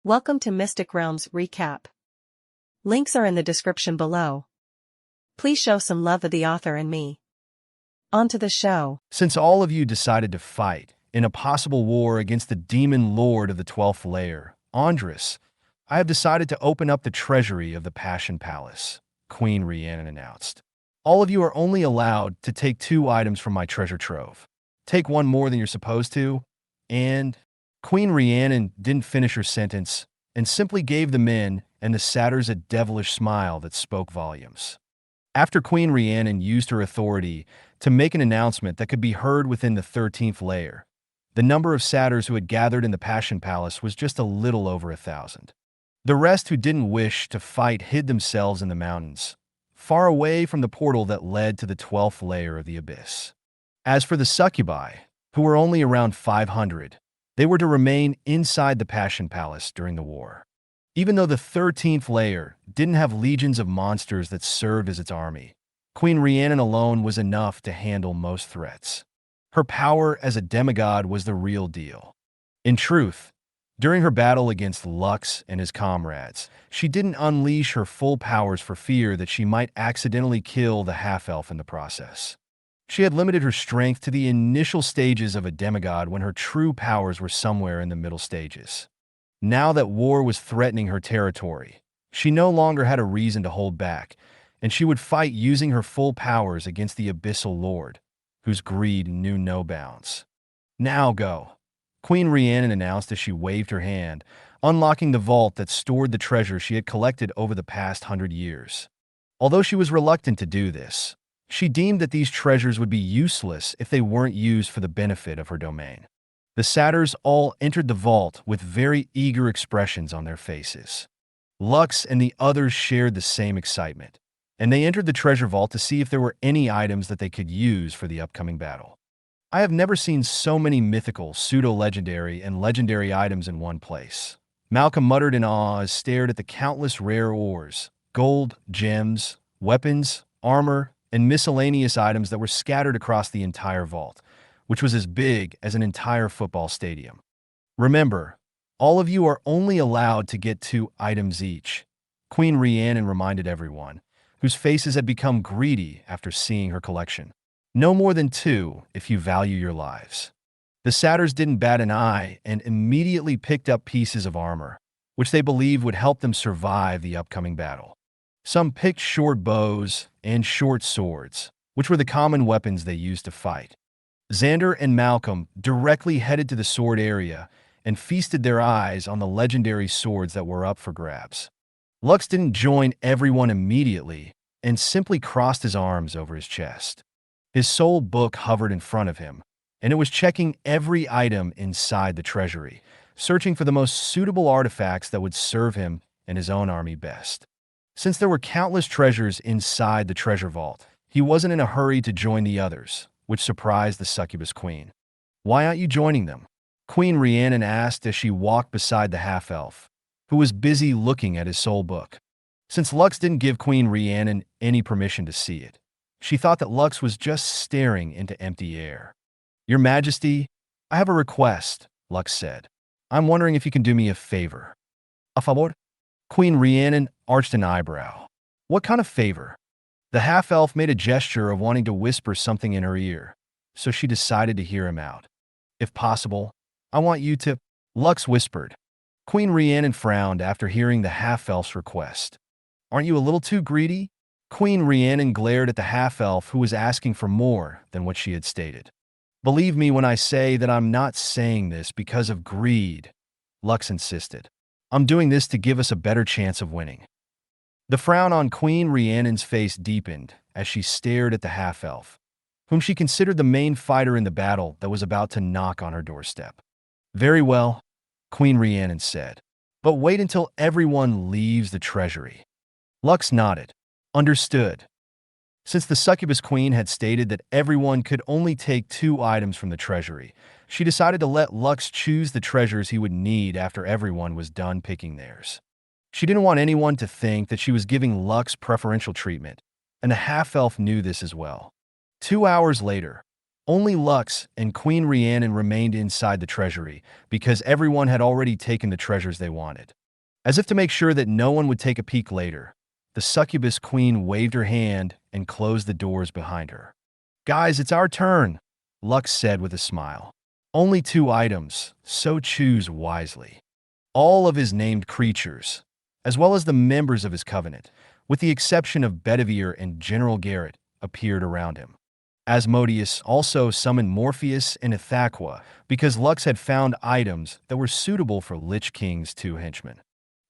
Welcome to Mystic Realms Recap. Links are in the description below. Please show some love of the author and me. On to the show. Since all of you decided to fight in a possible war against the demon lord of the 12th layer, Andres, I have decided to open up the treasury of the Passion Palace, Queen Rhiannon announced. All of you are only allowed to take 2 items from my treasure trove. Take one more than you're supposed to, and Queen Rhiannon didn't finish her sentence and simply gave the men and the satyrs a devilish smile that spoke volumes. After Queen Rhiannon used her authority to make an announcement that could be heard within the 13th layer, the number of satyrs who had gathered in the Passion Palace was just a little over 1,000. The rest who didn't wish to fight hid themselves in the mountains, far away from the portal that led to the 12th layer of the abyss. As for the succubi, who were only around 500, they were to remain inside the Passion Palace during the war. Even though the 13th layer didn't have legions of monsters that served as its army, Queen Rhiannon alone was enough to handle most threats. Her power as a demigod was the real deal. In truth, during her battle against Lux and his comrades, she didn't unleash her full powers for fear that she might accidentally kill the half-elf in the process. She had limited her strength to the initial stages of a demigod when her true powers were somewhere in the middle stages. Now that war was threatening her territory, she no longer had a reason to hold back, and she would fight using her full powers against the Abyssal Lord, whose greed knew no bounds. "Now go," Queen Rhiannon announced as she waved her hand, unlocking the vault that stored the treasure she had collected over the past 100 years. Although she was reluctant to do this, she deemed that these treasures would be useless if they weren't used for the benefit of her domain. The satyrs all entered the vault with very eager expressions on their faces. Lux and the others shared the same excitement, and they entered the treasure vault to see if there were any items that they could use for the upcoming battle. I have never seen so many mythical, pseudo-legendary, and legendary items in one place. Malcolm muttered in awe as stared at the countless rare ores, gold, gems, weapons, armor, and miscellaneous items that were scattered across the entire vault, which was as big as an entire football stadium. Remember, all of you are only allowed to get 2 items each, Queen Rhiannon reminded everyone, whose faces had become greedy after seeing her collection. No more than 2 if you value your lives. The satyrs didn't bat an eye and immediately picked up pieces of armor, which they believed would help them survive the upcoming battle. Some picked short bows and short swords, which were the common weapons they used to fight. Xander and Malcolm directly headed to the sword area and feasted their eyes on the legendary swords that were up for grabs. Lux didn't join everyone immediately and simply crossed his arms over his chest. His soul book hovered in front of him, and it was checking every item inside the treasury, searching for the most suitable artifacts that would serve him and his own army best. Since there were countless treasures inside the treasure vault, he wasn't in a hurry to join the others, which surprised the succubus queen. "Why aren't you joining them?" Queen Rhiannon asked as she walked beside the half-elf, who was busy looking at his soul book. Since Lux didn't give Queen Rhiannon any permission to see it, she thought that Lux was just staring into empty air. "Your Majesty, I have a request," Lux said. "I'm wondering if you can do me a favor." "A favor?" Queen Rhiannon arched an eyebrow. "What kind of favor?" The half-elf made a gesture of wanting to whisper something in her ear, so she decided to hear him out. "If possible, I want you to—" Lux whispered. Queen Rhiannon frowned after hearing the half-elf's request. "Aren't you a little too greedy?" Queen Rhiannon glared at the half-elf who was asking for more than what she had stated. "Believe me when I say that I'm not saying this because of greed," Lux insisted. "I'm doing this to give us a better chance of winning." The frown on Queen Rhiannon's face deepened as she stared at the half-elf, whom she considered the main fighter in the battle that was about to knock on her doorstep. "Very well," Queen Rhiannon said, "but wait until everyone leaves the treasury." Lux nodded. "Understood." Since the succubus queen had stated that everyone could only take 2 items from the treasury, she decided to let Lux choose the treasures he would need after everyone was done picking theirs. She didn't want anyone to think that she was giving Lux preferential treatment, and the half-elf knew this as well. 2 hours later, Only Lux and Queen Rhiannon remained inside the treasury because everyone had already taken the treasures they wanted. As if to make sure that no one would take a peek later, the succubus queen waved her hand and closed the doors behind her. "Guys, it's our turn," Lux said with a smile. "Only 2 items, so choose wisely." All of his named creatures, as well as the members of his covenant, with the exception of Bedivere and General Garrett, appeared around him. Asmodeus also summoned Morpheus and Ithaqua because Lux had found items that were suitable for Lich King's 2 henchmen.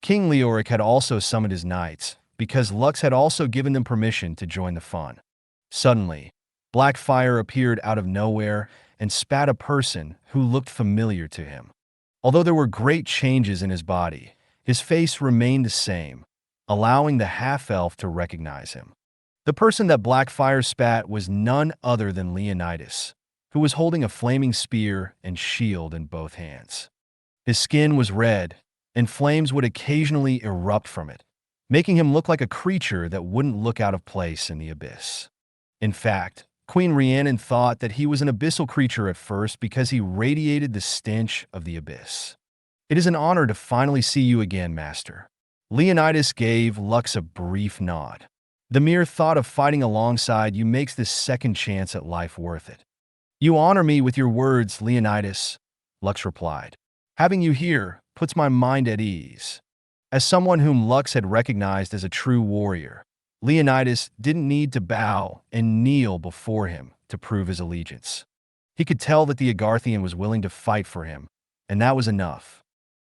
King Leoric had also summoned his knights because Lux had also given them permission to join the fun. Suddenly, black fire appeared out of nowhere and spat a person who looked familiar to him. Although there were great changes in his body, his face remained the same, allowing the half-elf to recognize him. The person that black fire spat was none other than Leonidas, who was holding a flaming spear and shield in both hands. His skin was red, and flames would occasionally erupt from it, making him look like a creature that wouldn't look out of place in the abyss. In fact, Queen Rhiannon thought that he was an abyssal creature at first because he radiated the stench of the abyss. "It is an honor to finally see you again, Master." Leonidas gave Lux a brief nod. "The mere thought of fighting alongside you makes this second chance at life worth it." "You honor me with your words, Leonidas," Lux replied. "Having you here puts my mind at ease." As someone whom Lux had recognized as a true warrior, Leonidas didn't need to bow and kneel before him to prove his allegiance. He could tell that the Agarthian was willing to fight for him, and that was enough.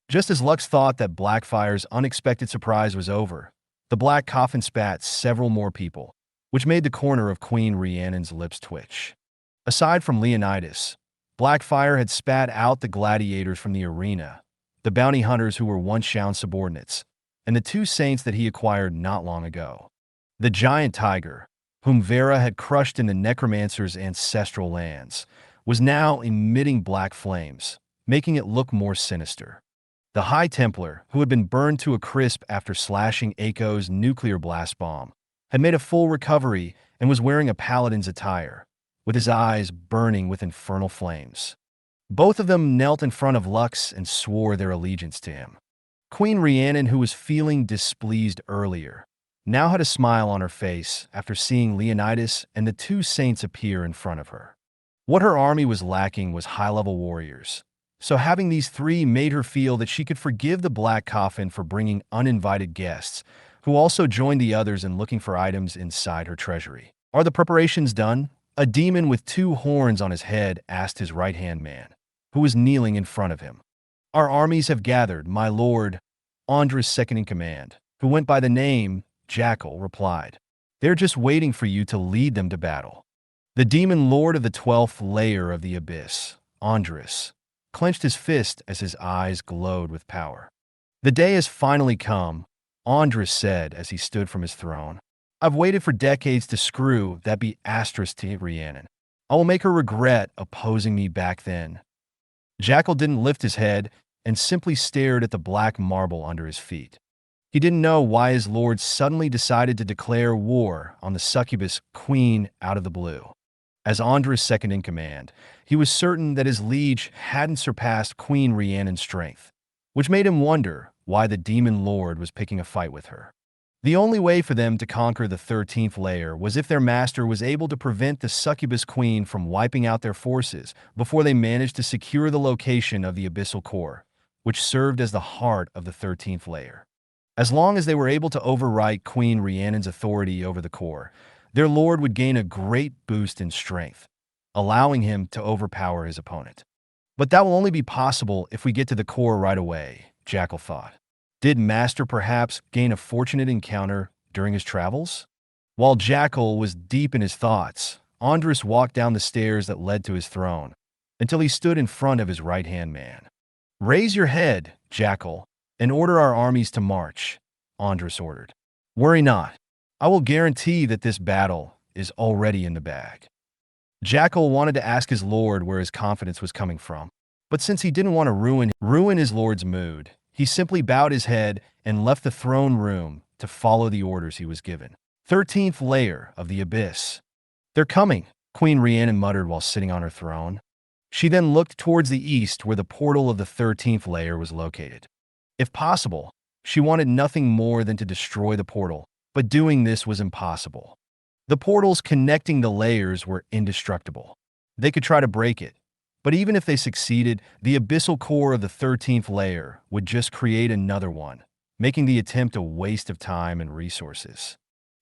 Just as Lux thought that Blackfire's unexpected surprise was over, the black coffin spat several more people, which made the corner of Queen Rhiannon's lips twitch. Aside from Leonidas, Blackfire had spat out the gladiators from the arena, the bounty hunters who were once Shaun's subordinates, and the 2 saints that he acquired not long ago. The giant tiger, whom Vera had crushed in the Necromancer's ancestral lands, was now emitting black flames, making it look more sinister. The High Templar, who had been burned to a crisp after slashing Aiko's nuclear blast bomb, had made a full recovery and was wearing a paladin's attire, with his eyes burning with infernal flames. Both of them knelt in front of Lux and swore their allegiance to him. Queen Rhiannon, who was feeling displeased earlier, now had a smile on her face after seeing Leonidas and the 2 saints appear in front of her. What her army was lacking was high-level warriors, so having these 3 made her feel that she could forgive the Black Coffin for bringing uninvited guests, who also joined the others in looking for items inside her treasury. "Are the preparations done?" A demon with 2 horns on his head asked his right-hand man, who was kneeling in front of him. "Our armies have gathered, my lord," Andres' second-in-command, who went by the name Jackal, replied. "They're just waiting for you to lead them to battle." The demon lord of the 12th layer of the abyss, Andres, clenched his fist as his eyes glowed with power. "The day has finally come," Andres said as he stood from his throne. "I've waited for decades to screw that be asterisk to Rhiannon. I will make her regret opposing me back then." Jackal didn't lift his head and simply stared at the black marble under his feet. He didn't know why his lord suddenly decided to declare war on the succubus queen out of the blue. As Andres' second-in-command, he was certain that his liege hadn't surpassed Queen Rhiannon's strength, which made him wonder why the demon lord was picking a fight with her. The only way for them to conquer the 13th layer was if their master was able to prevent the succubus queen from wiping out their forces before they managed to secure the location of the abyssal core, which served as the heart of the 13th layer. As long as they were able to overwrite Queen Rhiannon's authority over the core, their lord would gain a great boost in strength, allowing him to overpower his opponent. "But that will only be possible if we get to the core right away," Jackal thought. Did Master perhaps gain a fortunate encounter during his travels? While Jackal was deep in his thoughts, Andres walked down the stairs that led to his throne until he stood in front of his right-hand man. "Raise your head, Jackal, and order our armies to march," Andres ordered. "Worry not. I will guarantee that this battle is already in the bag." Jackal wanted to ask his lord where his confidence was coming from, but since he didn't want to ruin his lord's mood, he simply bowed his head and left the throne room to follow the orders he was given. 13th layer of the abyss. "They're coming," Queen Rhiannon muttered while sitting on her throne. She then looked towards the east where the portal of the 13th layer was located. If possible, she wanted nothing more than to destroy the portal, but doing this was impossible. The portals connecting the layers were indestructible. They could try to break it, but even if they succeeded, the abyssal core of the 13th layer would just create another one, making the attempt a waste of time and resources.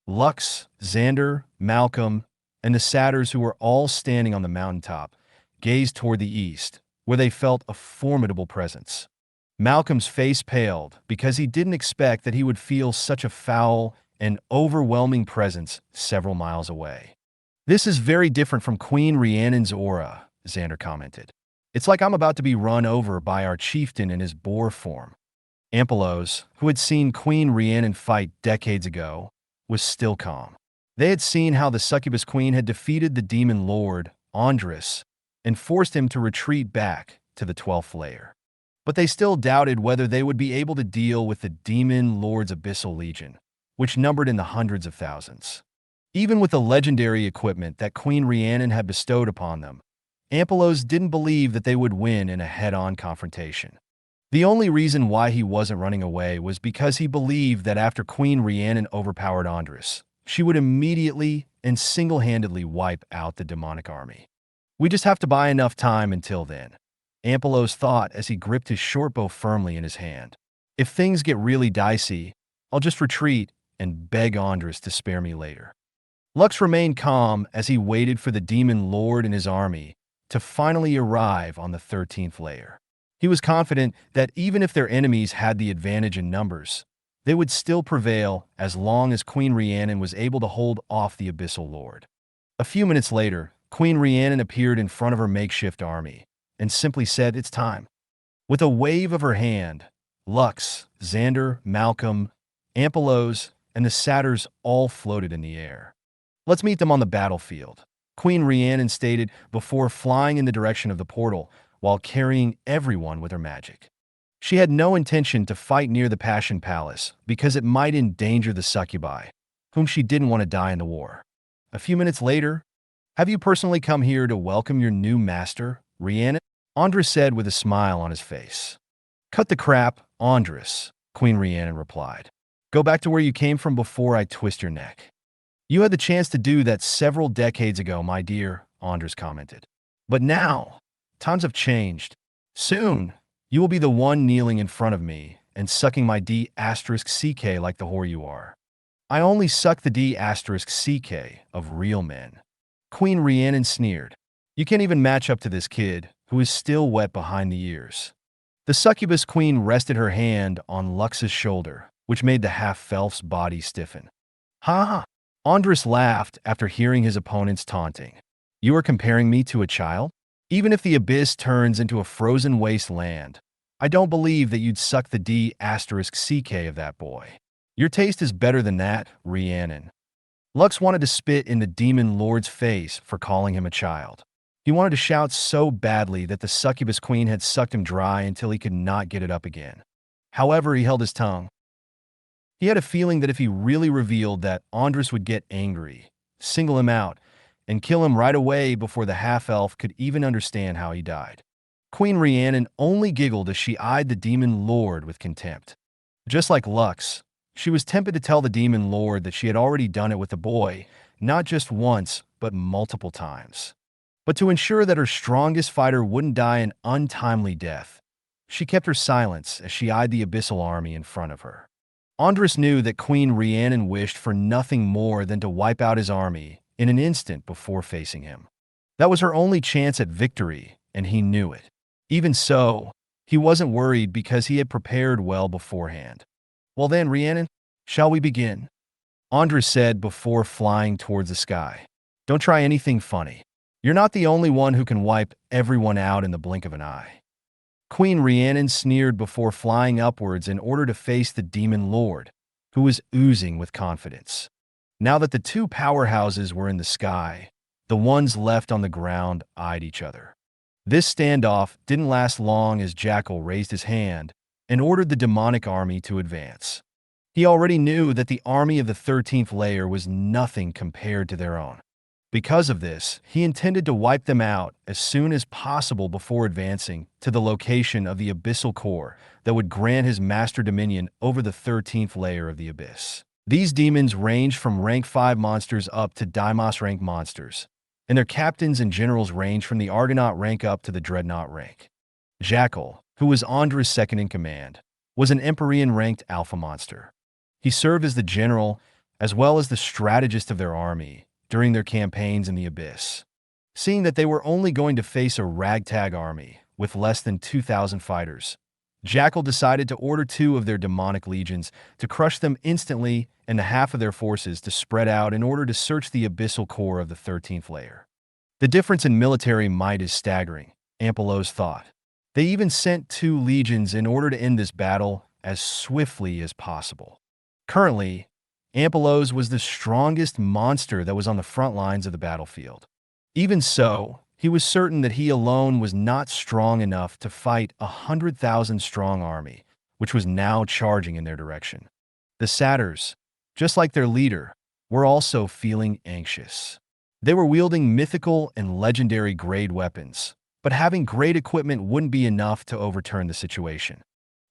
Lux, Xander, Malcolm, and the satyrs, who were all standing on the mountaintop, gazed toward the east, where they felt a formidable presence. Malcolm's face paled because he didn't expect that he would feel such a foul and overwhelming presence several miles away. "This is very different from Queen Rhiannon's aura," Xander commented. "It's like I'm about to be run over by our chieftain in his boar form." Ampelos, who had seen Queen Rhiannon fight decades ago, was still calm. They had seen how the succubus queen had defeated the demon lord, Andris, and forced him to retreat back to the 12th layer. But they still doubted whether they would be able to deal with the demon lord's abyssal legion, which numbered in the hundreds of thousands. Even with the legendary equipment that Queen Rhiannon had bestowed upon them, Ampelos didn't believe that they would win in a head-on confrontation. The only reason why he wasn't running away was because he believed that after Queen Rhiannon overpowered Andris, she would immediately and single-handedly wipe out the demonic army. "We just have to buy enough time until then," Ampelos thought as he gripped his shortbow firmly in his hand. "If things get really dicey, I'll just retreat and beg Andris to spare me later." Lux remained calm as he waited for the demon lord and his army to finally arrive on the 13th layer. He was confident that even if their enemies had the advantage in numbers, they would still prevail as long as Queen Rhiannon was able to hold off the abyssal lord. A few minutes later, Queen Rhiannon appeared in front of her makeshift army and simply said, "It's time." With a wave of her hand, Lux, Xander, Malcolm, Ampelos, and the satyrs all floated in the air. "Let's meet them on the battlefield," Queen Rhiannon stated before flying in the direction of the portal while carrying everyone with her magic. She had no intention to fight near the Passion Palace because it might endanger the succubi, whom she didn't want to die in the war. A few minutes later, "Have you personally come here to welcome your new master, Rhiannon?" Andris said with a smile on his face. "Cut the crap, Andris," Queen Rhiannon replied. "Go back to where you came from before I twist your neck." "You had the chance to do that several decades ago, my dear," Andris commented. "But now, times have changed. Soon, you will be the one kneeling in front of me and sucking my D*CK like the whore you are." "I only suck the D*CK of real men," Queen Rhiannon sneered. "You can't even match up to this kid, who is still wet behind the ears." The succubus queen rested her hand on Lux's shoulder, which made the half-elf's body stiffen. "Ha ha!" Andris laughed after hearing his opponent's taunting. "You are comparing me to a child? Even if the abyss turns into a frozen wasteland, I don't believe that you'd suck the D*CK of that boy. Your taste is better than that, Rhiannon." Lux wanted to spit in the demon lord's face for calling him a child. He wanted to shout so badly that the succubus queen had sucked him dry until he could not get it up again. However, he held his tongue. He had a feeling that if he really revealed that, Andris would get angry, single him out, and kill him right away before the half-elf could even understand how he died. Queen Rhiannon only giggled as she eyed the demon lord with contempt. Just like Lux, she was tempted to tell the demon lord that she had already done it with the boy, not just once, but multiple times. But to ensure that her strongest fighter wouldn't die an untimely death, she kept her silence as she eyed the abyssal army in front of her. Andris knew that Queen Rhiannon wished for nothing more than to wipe out his army in an instant before facing him. That was her only chance at victory, and he knew it. Even so, he wasn't worried because he had prepared well beforehand. "Well then, Rhiannon, shall we begin?" Andris said before flying towards the sky. "Don't try anything funny. You're not the only one who can wipe everyone out in the blink of an eye." Queen Rhiannon sneered before flying upwards in order to face the demon lord, who was oozing with confidence. Now that the two powerhouses were in the sky, the ones left on the ground eyed each other. This standoff didn't last long as Jackal raised his hand and ordered the demonic army to advance. He already knew that the army of the 13th layer was nothing compared to their own. Because of this, he intended to wipe them out as soon as possible before advancing to the location of the abyssal core that would grant his master dominion over the 13th layer of the abyss. These demons range from rank 5 monsters up to Deimos rank monsters, and their captains and generals range from the Argonaut rank up to the Dreadnought rank. Jackal, who was Andra's second in command, was an Empyrean ranked alpha monster. He served as the general as well as the strategist of their army during their campaigns in the Abyss. Seeing that they were only going to face a ragtag army with less than 2,000 fighters, Jackal decided to order 2 of their demonic legions to crush them instantly and the half of their forces to spread out in order to search the abyssal core of the 13th layer. The difference in military might is staggering, Ampelos thought. They even sent 2 legions in order to end this battle as swiftly as possible. Currently, Ampelos was the strongest monster that was on the front lines of the battlefield. Even so, he was certain that he alone was not strong enough to fight a 100,000-strong army, which was now charging in their direction. The satyrs, just like their leader, were also feeling anxious. They were wielding mythical and legendary grade weapons, but having great equipment wouldn't be enough to overturn the situation.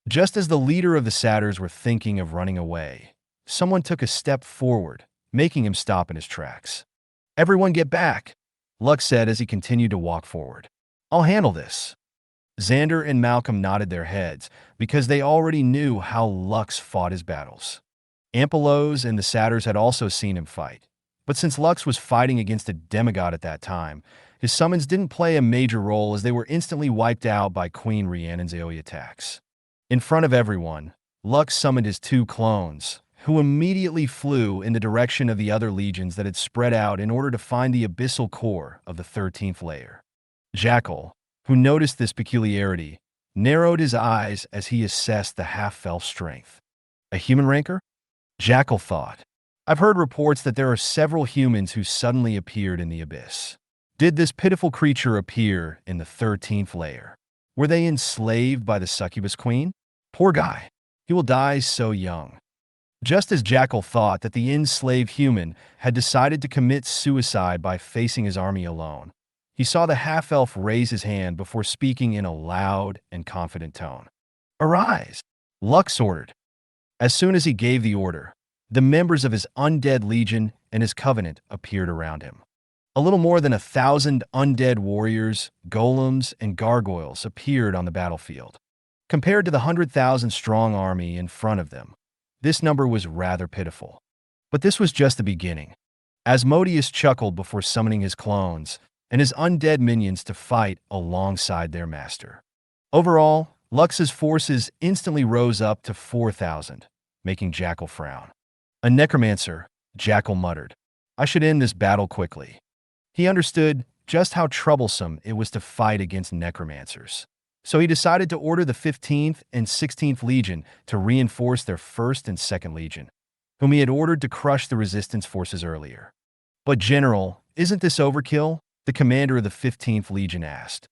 Just as the leader of the satyrs were thinking of running away, someone took a step forward, making him stop in his tracks. "Everyone get back," Lux said as he continued to walk forward. "I'll handle this." Xander and Malcolm nodded their heads because they already knew how Lux fought his battles. Ampelos and the satyrs had also seen him fight, but since Lux was fighting against a demigod at that time, his summons didn't play a major role as they were instantly wiped out by Queen Rhiannon's AoE attacks. In front of everyone, Lux summoned his 2 clones, who immediately flew in the direction of the other legions that had spread out in order to find the abyssal core of the 13th layer. Jackal, who noticed this peculiarity, narrowed his eyes as he assessed the half-elf strength. "A human ranker?" Jackal thought. "I've heard reports that there are several humans who suddenly appeared in the abyss. Did this pitiful creature appear in the 13th layer? Were they enslaved by the succubus queen? Poor guy. He will die so young." Just as Jackal thought that the enslaved human had decided to commit suicide by facing his army alone, he saw the half-elf raise his hand before speaking in a loud and confident tone. "Arise," Lux ordered. As soon as he gave the order, the members of his undead legion and his covenant appeared around him. A little more than 1,000 undead warriors, golems, and gargoyles appeared on the battlefield. Compared to the 100,000-strong army in front of them, this number was rather pitiful. But this was just the beginning. Asmodeus chuckled before summoning his clones and his undead minions to fight alongside their master. Overall, Lux's forces instantly rose up to 4,000, making Jackal frown. "A necromancer," Jackal muttered. "I should end this battle quickly." He understood just how troublesome it was to fight against necromancers. So he decided to order the 15th and 16th Legion to reinforce their 1st and 2nd Legion, whom he had ordered to crush the resistance forces earlier. "But General, isn't this overkill?" the commander of the 15th Legion asked.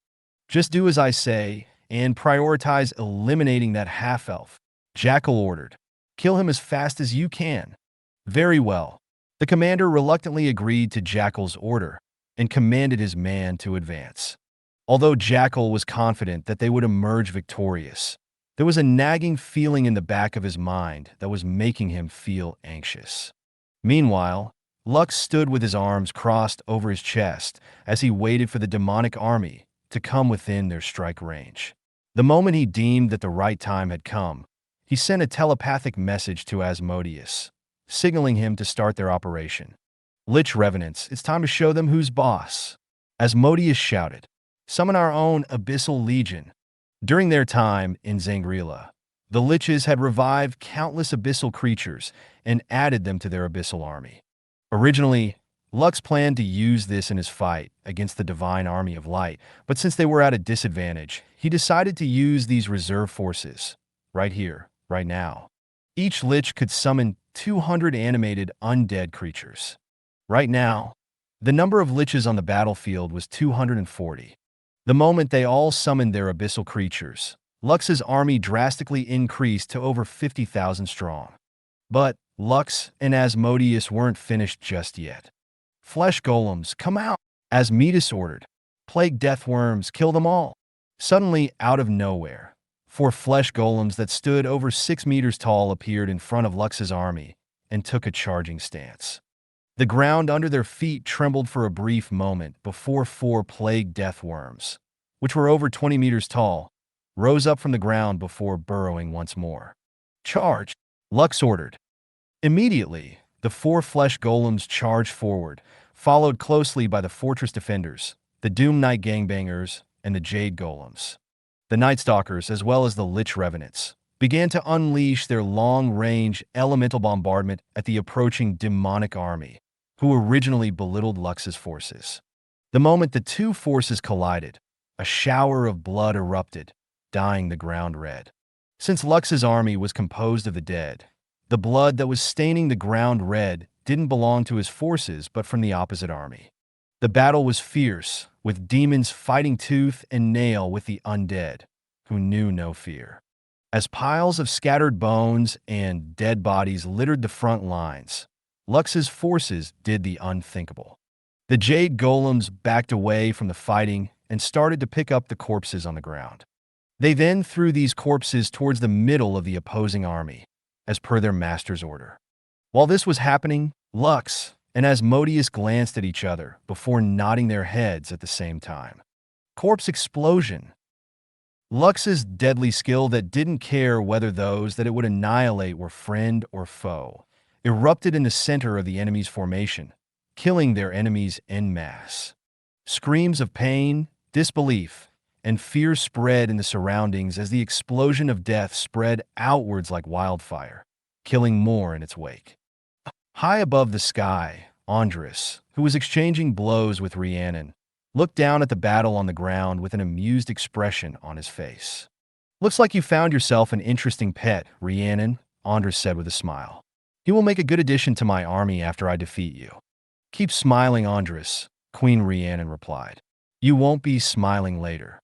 "Just do as I say and prioritize eliminating that half-elf," Jackal ordered. "Kill him as fast as you can." "Very well." The commander reluctantly agreed to Jackal's order and commanded his man to advance. Although Jackal was confident that they would emerge victorious, there was a nagging feeling in the back of his mind that was making him feel anxious. Meanwhile, Lux stood with his arms crossed over his chest as he waited for the demonic army to come within their strike range. The moment he deemed that the right time had come, he sent a telepathic message to Asmodeus, signaling him to start their operation. "Lich Revenants, it's time to show them who's boss," Asmodeus shouted. "Summon our own Abyssal Legion." During their time in Zangrila, the Liches had revived countless abyssal creatures and added them to their abyssal army. Originally, Lux planned to use this in his fight against the Divine Army of Light, but since they were at a disadvantage, he decided to use these reserve forces, right here, right now. Each Lich could summon 200 animated undead creatures. Right now, the number of Liches on the battlefield was 240. The moment they all summoned their abyssal creatures, Lux's army drastically increased to over 50,000 strong. But Lux and Asmodeus weren't finished just yet. Flesh golems, come out! As Metis ordered. Plague deathworms, kill them all! Suddenly, out of nowhere, 4 flesh golems that stood over 6 meters tall appeared in front of Lux's army and took a charging stance. The ground under their feet trembled for a brief moment before 4 plague deathworms, which were over 20 meters tall, rose up from the ground before burrowing once more. Charge! Lux ordered. Immediately, the 4 flesh golems charged forward, followed closely by the fortress defenders, the Doom Knight gangbangers, and the Jade golems. The Night Stalkers, as well as the Lich Revenants, began to unleash their long-range elemental bombardment at the approaching demonic army, who originally belittled Lux's forces. The moment the 2 forces collided, a shower of blood erupted, dyeing the ground red. Since Lux's army was composed of the dead, the blood that was staining the ground red didn't belong to his forces but from the opposite army. The battle was fierce, with demons fighting tooth and nail with the undead, who knew no fear. As piles of scattered bones and dead bodies littered the front lines, Lux's forces did the unthinkable. The Jade golems backed away from the fighting and started to pick up the corpses on the ground. They then threw these corpses towards the middle of the opposing army, as per their master's order. While this was happening, Lux and Asmodeus glanced at each other before nodding their heads at the same time. Corpse explosion. Lux's deadly skill that didn't care whether those that it would annihilate were friend or foe erupted in the center of the enemy's formation, killing their enemies en masse. Screams of pain, disbelief, and fear spread in the surroundings as the explosion of death spread outwards like wildfire, killing more in its wake. High above the sky, Andres, who was exchanging blows with Rhiannon, looked down at the battle on the ground with an amused expression on his face. "Looks like you found yourself an interesting pet, Rhiannon," Andres said with a smile. "He will make a good addition to my army after I defeat you." "Keep smiling, Andres," Queen Rhiannon replied. "You won't be smiling later."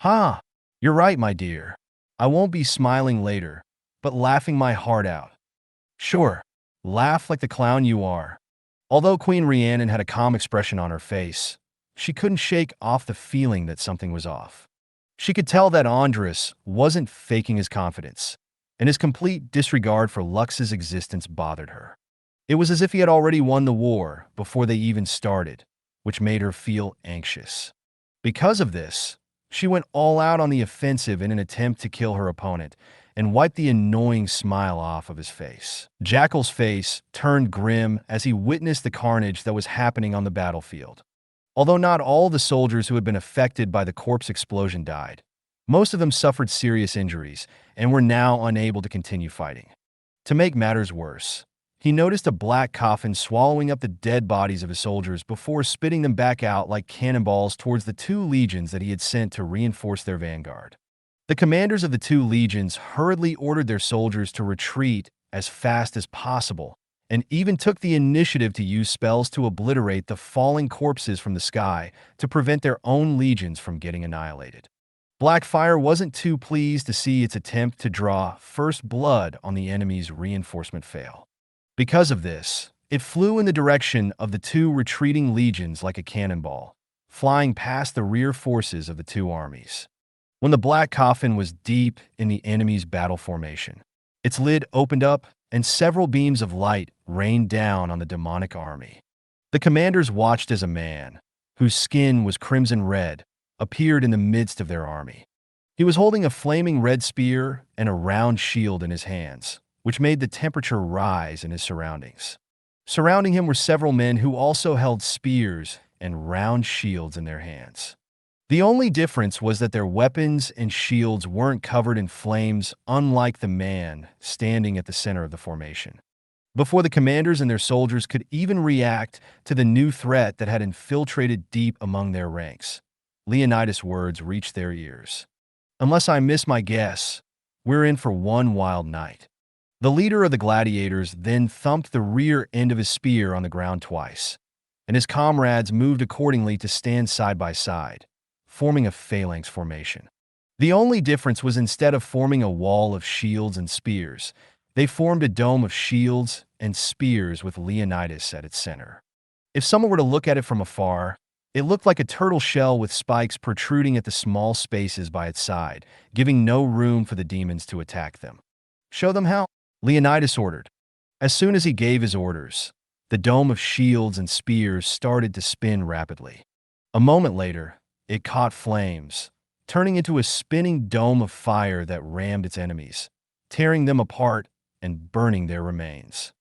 "Ha! You're right, my dear. I won't be smiling later, but laughing my heart out." "Sure. Laugh like the clown you are." Although Queen Rhiannon had a calm expression on her face, she couldn't shake off the feeling that something was off. She could tell that Andres wasn't faking his confidence, and his complete disregard for Lux's existence bothered her. It was as if he had already won the war before they even started, which made her feel anxious. Because of this, she went all out on the offensive in an attempt to kill her opponent and wiped the annoying smile off of his face. Jackal's face turned grim as he witnessed the carnage that was happening on the battlefield. Although not all the soldiers who had been affected by the corpse explosion died, most of them suffered serious injuries and were now unable to continue fighting. To make matters worse, he noticed a black coffin swallowing up the dead bodies of his soldiers before spitting them back out like cannonballs towards the 2 legions that he had sent to reinforce their vanguard. The commanders of the 2 legions hurriedly ordered their soldiers to retreat as fast as possible, and even took the initiative to use spells to obliterate the falling corpses from the sky to prevent their own legions from getting annihilated. Blackfire wasn't too pleased to see its attempt to draw first blood on the enemy's reinforcement fail. Because of this, it flew in the direction of the 2 retreating legions like a cannonball, flying past the rear forces of the 2 armies. When the black coffin was deep in the enemy's battle formation, its lid opened up and several beams of light rained down on the demonic army. The commanders watched as a man, whose skin was crimson red, appeared in the midst of their army. He was holding a flaming red spear and a round shield in his hands, which made the temperature rise in his surroundings. Surrounding him were several men who also held spears and round shields in their hands. The only difference was that their weapons and shields weren't covered in flames, unlike the man standing at the center of the formation. Before the commanders and their soldiers could even react to the new threat that had infiltrated deep among their ranks, Leonidas' words reached their ears. "Unless I miss my guess, we're in for one wild night." The leader of the gladiators then thumped the rear end of his spear on the ground twice, and his comrades moved accordingly to stand side by side, forming a phalanx formation. The only difference was instead of forming a wall of shields and spears, they formed a dome of shields and spears with Leonidas at its center. If someone were to look at it from afar, it looked like a turtle shell with spikes protruding at the small spaces by its side, giving no room for the demons to attack them. "Show them how," Leonidas ordered. As soon as he gave his orders, the dome of shields and spears started to spin rapidly. A moment later, it caught flames, turning into a spinning dome of fire that rammed its enemies, tearing them apart and burning their remains.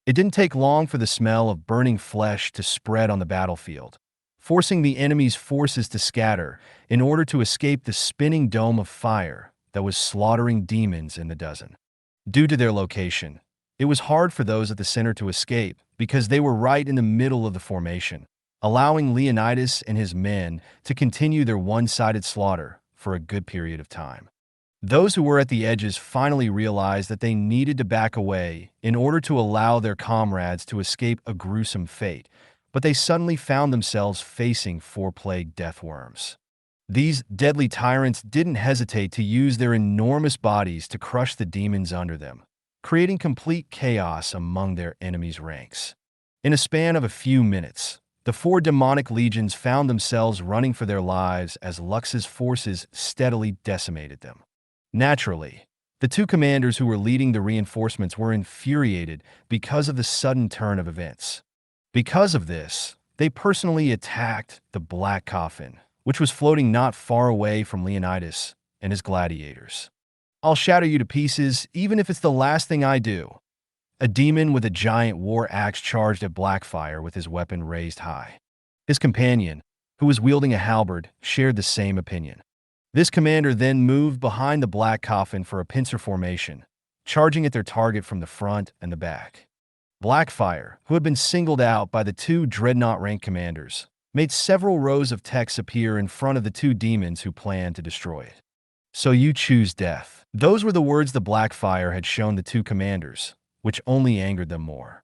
It didn't take long for the smell of burning flesh to spread on the battlefield, forcing the enemy's forces to scatter in order to escape the spinning dome of fire that was slaughtering demons in the dozen. Due to their location, it was hard for those at the center to escape because they were right in the middle of the formation, allowing Leonidas and his men to continue their one-sided slaughter for a good period of time. Those who were at the edges finally realized that they needed to back away in order to allow their comrades to escape a gruesome fate, but they suddenly found themselves facing four-plagued deathworms. These deadly tyrants didn't hesitate to use their enormous bodies to crush the demons under them, creating complete chaos among their enemies' ranks. In a span of a few minutes, the four demonic legions found themselves running for their lives as Lux's forces steadily decimated them. Naturally, the two commanders who were leading the reinforcements were infuriated because of the sudden turn of events. Because of this, they personally attacked the Black Coffin, which was floating not far away from Leonidas and his gladiators. "I'll shatter you to pieces, even if it's the last thing I do." A demon with a giant war axe charged at Blackfire with his weapon raised high. His companion, who was wielding a halberd, shared the same opinion. This commander then moved behind the Black Coffin for a pincer formation, charging at their target from the front and the back. Blackfire, who had been singled out by the two dreadnought-rank commanders, made several rows of texts appear in front of the two demons who planned to destroy it. "So you choose death." Those were the words the Blackfire had shown the two commanders, which only angered them more.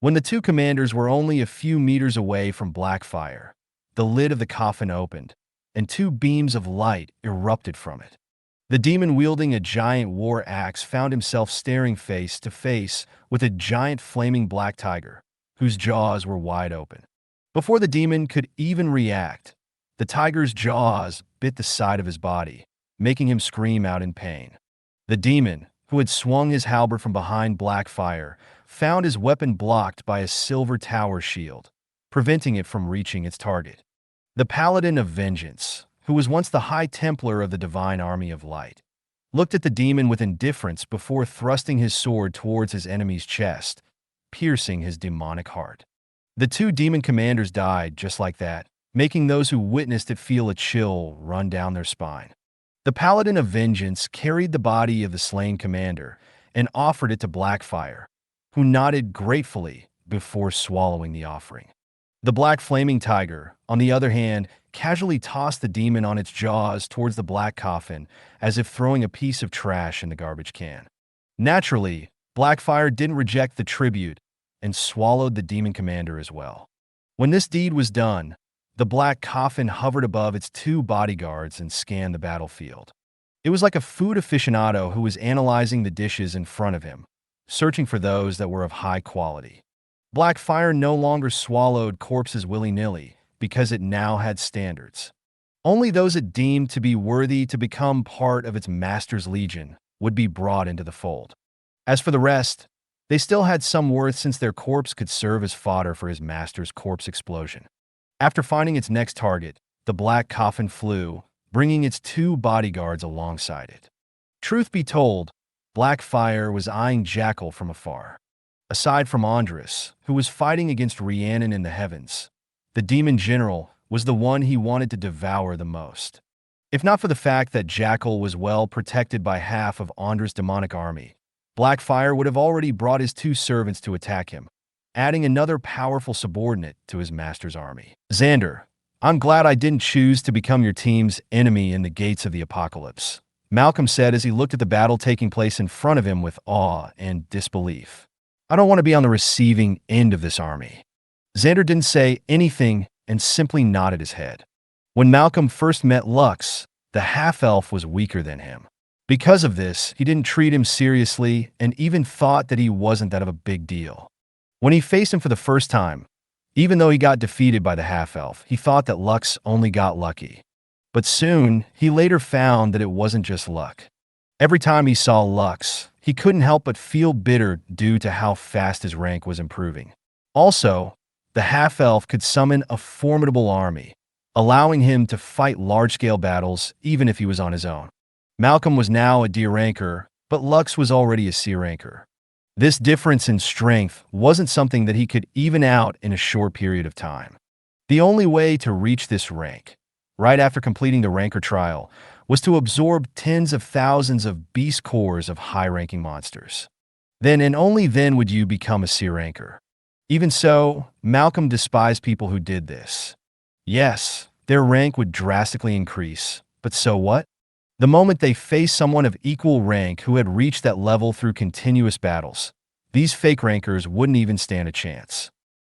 When the two commanders were only a few meters away from Blackfire, the lid of the coffin opened, and two beams of light erupted from it. The demon wielding a giant war axe found himself staring face to face with a giant flaming black tiger, whose jaws were wide open. Before the demon could even react, the tiger's jaws bit the side of his body, making him scream out in pain. The demon, who had swung his halberd from behind Blackfire, found his weapon blocked by a silver tower shield, preventing it from reaching its target. The Paladin of Vengeance, who was once the High Templar of the Divine Army of Light, looked at the demon with indifference before thrusting his sword towards his enemy's chest, piercing his demonic heart. The two demon commanders died just like that, making those who witnessed it feel a chill run down their spine. The Paladin of Vengeance carried the body of the slain commander and offered it to Blackfire, who nodded gratefully before swallowing the offering. The black flaming tiger, on the other hand, casually tossed the demon on its jaws towards the Black Coffin as if throwing a piece of trash in the garbage can. Naturally, Blackfire didn't reject the tribute and swallowed the demon commander as well. When this deed was done, the Black Coffin hovered above its two bodyguards and scanned the battlefield. It was like a food aficionado who was analyzing the dishes in front of him, searching for those that were of high quality. Blackfire no longer swallowed corpses willy-nilly because it now had standards. Only those it deemed to be worthy to become part of its master's legion would be brought into the fold. As for the rest, they still had some worth since their corpse could serve as fodder for his master's corpse explosion. After finding its next target, the Black Coffin flew, bringing its two bodyguards alongside it. Truth be told, Blackfire was eyeing Jackal from afar. Aside from Andres, who was fighting against Rhiannon in the heavens, the demon general was the one he wanted to devour the most. If not for the fact that Jackal was well protected by half of Andres' demonic army, Blackfire would have already brought his two servants to attack him, adding another powerful subordinate to his master's army. "Xander, I'm glad I didn't choose to become your team's enemy in the gates of the apocalypse," Malcolm said as he looked at the battle taking place in front of him with awe and disbelief. "I don't want to be on the receiving end of this army." Xander didn't say anything and simply nodded his head. When Malcolm first met Lux, the half-elf was weaker than him. Because of this, he didn't treat him seriously and even thought that he wasn't that of a big deal. When he faced him for the first time, Even though he got defeated by the half-elf, he thought that Lux only got lucky. But soon, he later found that it wasn't just luck. Every time he saw Lux, he couldn't help but feel bitter due to how fast his rank was improving. Also, the half-elf could summon a formidable army, allowing him to fight large-scale battles even if he was on his own. Malcolm was now a D ranker, but Lux was already a C ranker. This difference in strength wasn't something that he could even out in a short period of time. The only way to reach this rank, right after completing the ranker trial, was to absorb tens of thousands of beast cores of high-ranking monsters. Then and only then would you become a C ranker. Even so, Malcolm despised people who did this. Yes, their rank would drastically increase, but so what? The moment they faced someone of equal rank who had reached that level through continuous battles, these fake rankers wouldn't even stand a chance.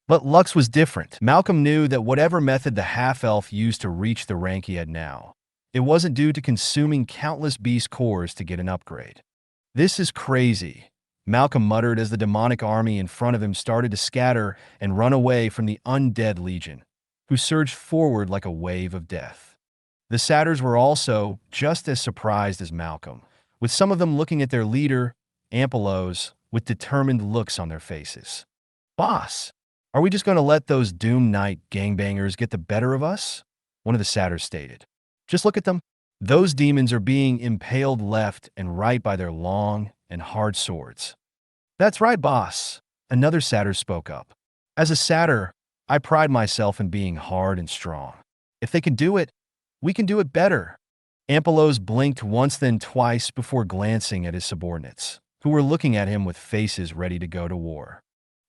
But Lux was different. Malcolm knew that whatever method the half-elf used to reach the rank he had now, it wasn't due to consuming countless beast cores to get an upgrade. This is crazy, Malcolm muttered as the demonic army in front of him started to scatter and run away from the undead legion, who surged forward like a wave of death. The satyrs were also just as surprised as Malcolm, with some of them looking at their leader, Ampelos, with determined looks on their faces. "Boss, are we just going to let those Doom Knight gangbangers get the better of us?" one of the satyrs stated. "Just look at them. Those demons are being impaled left and right by their long and hard swords." "That's right, boss," another satyr spoke up. "As a satyr, I pride myself in being hard and strong. If they can do it, we can do it better." Ampelos blinked once then twice before glancing at his subordinates, who were looking at him with faces ready to go to war.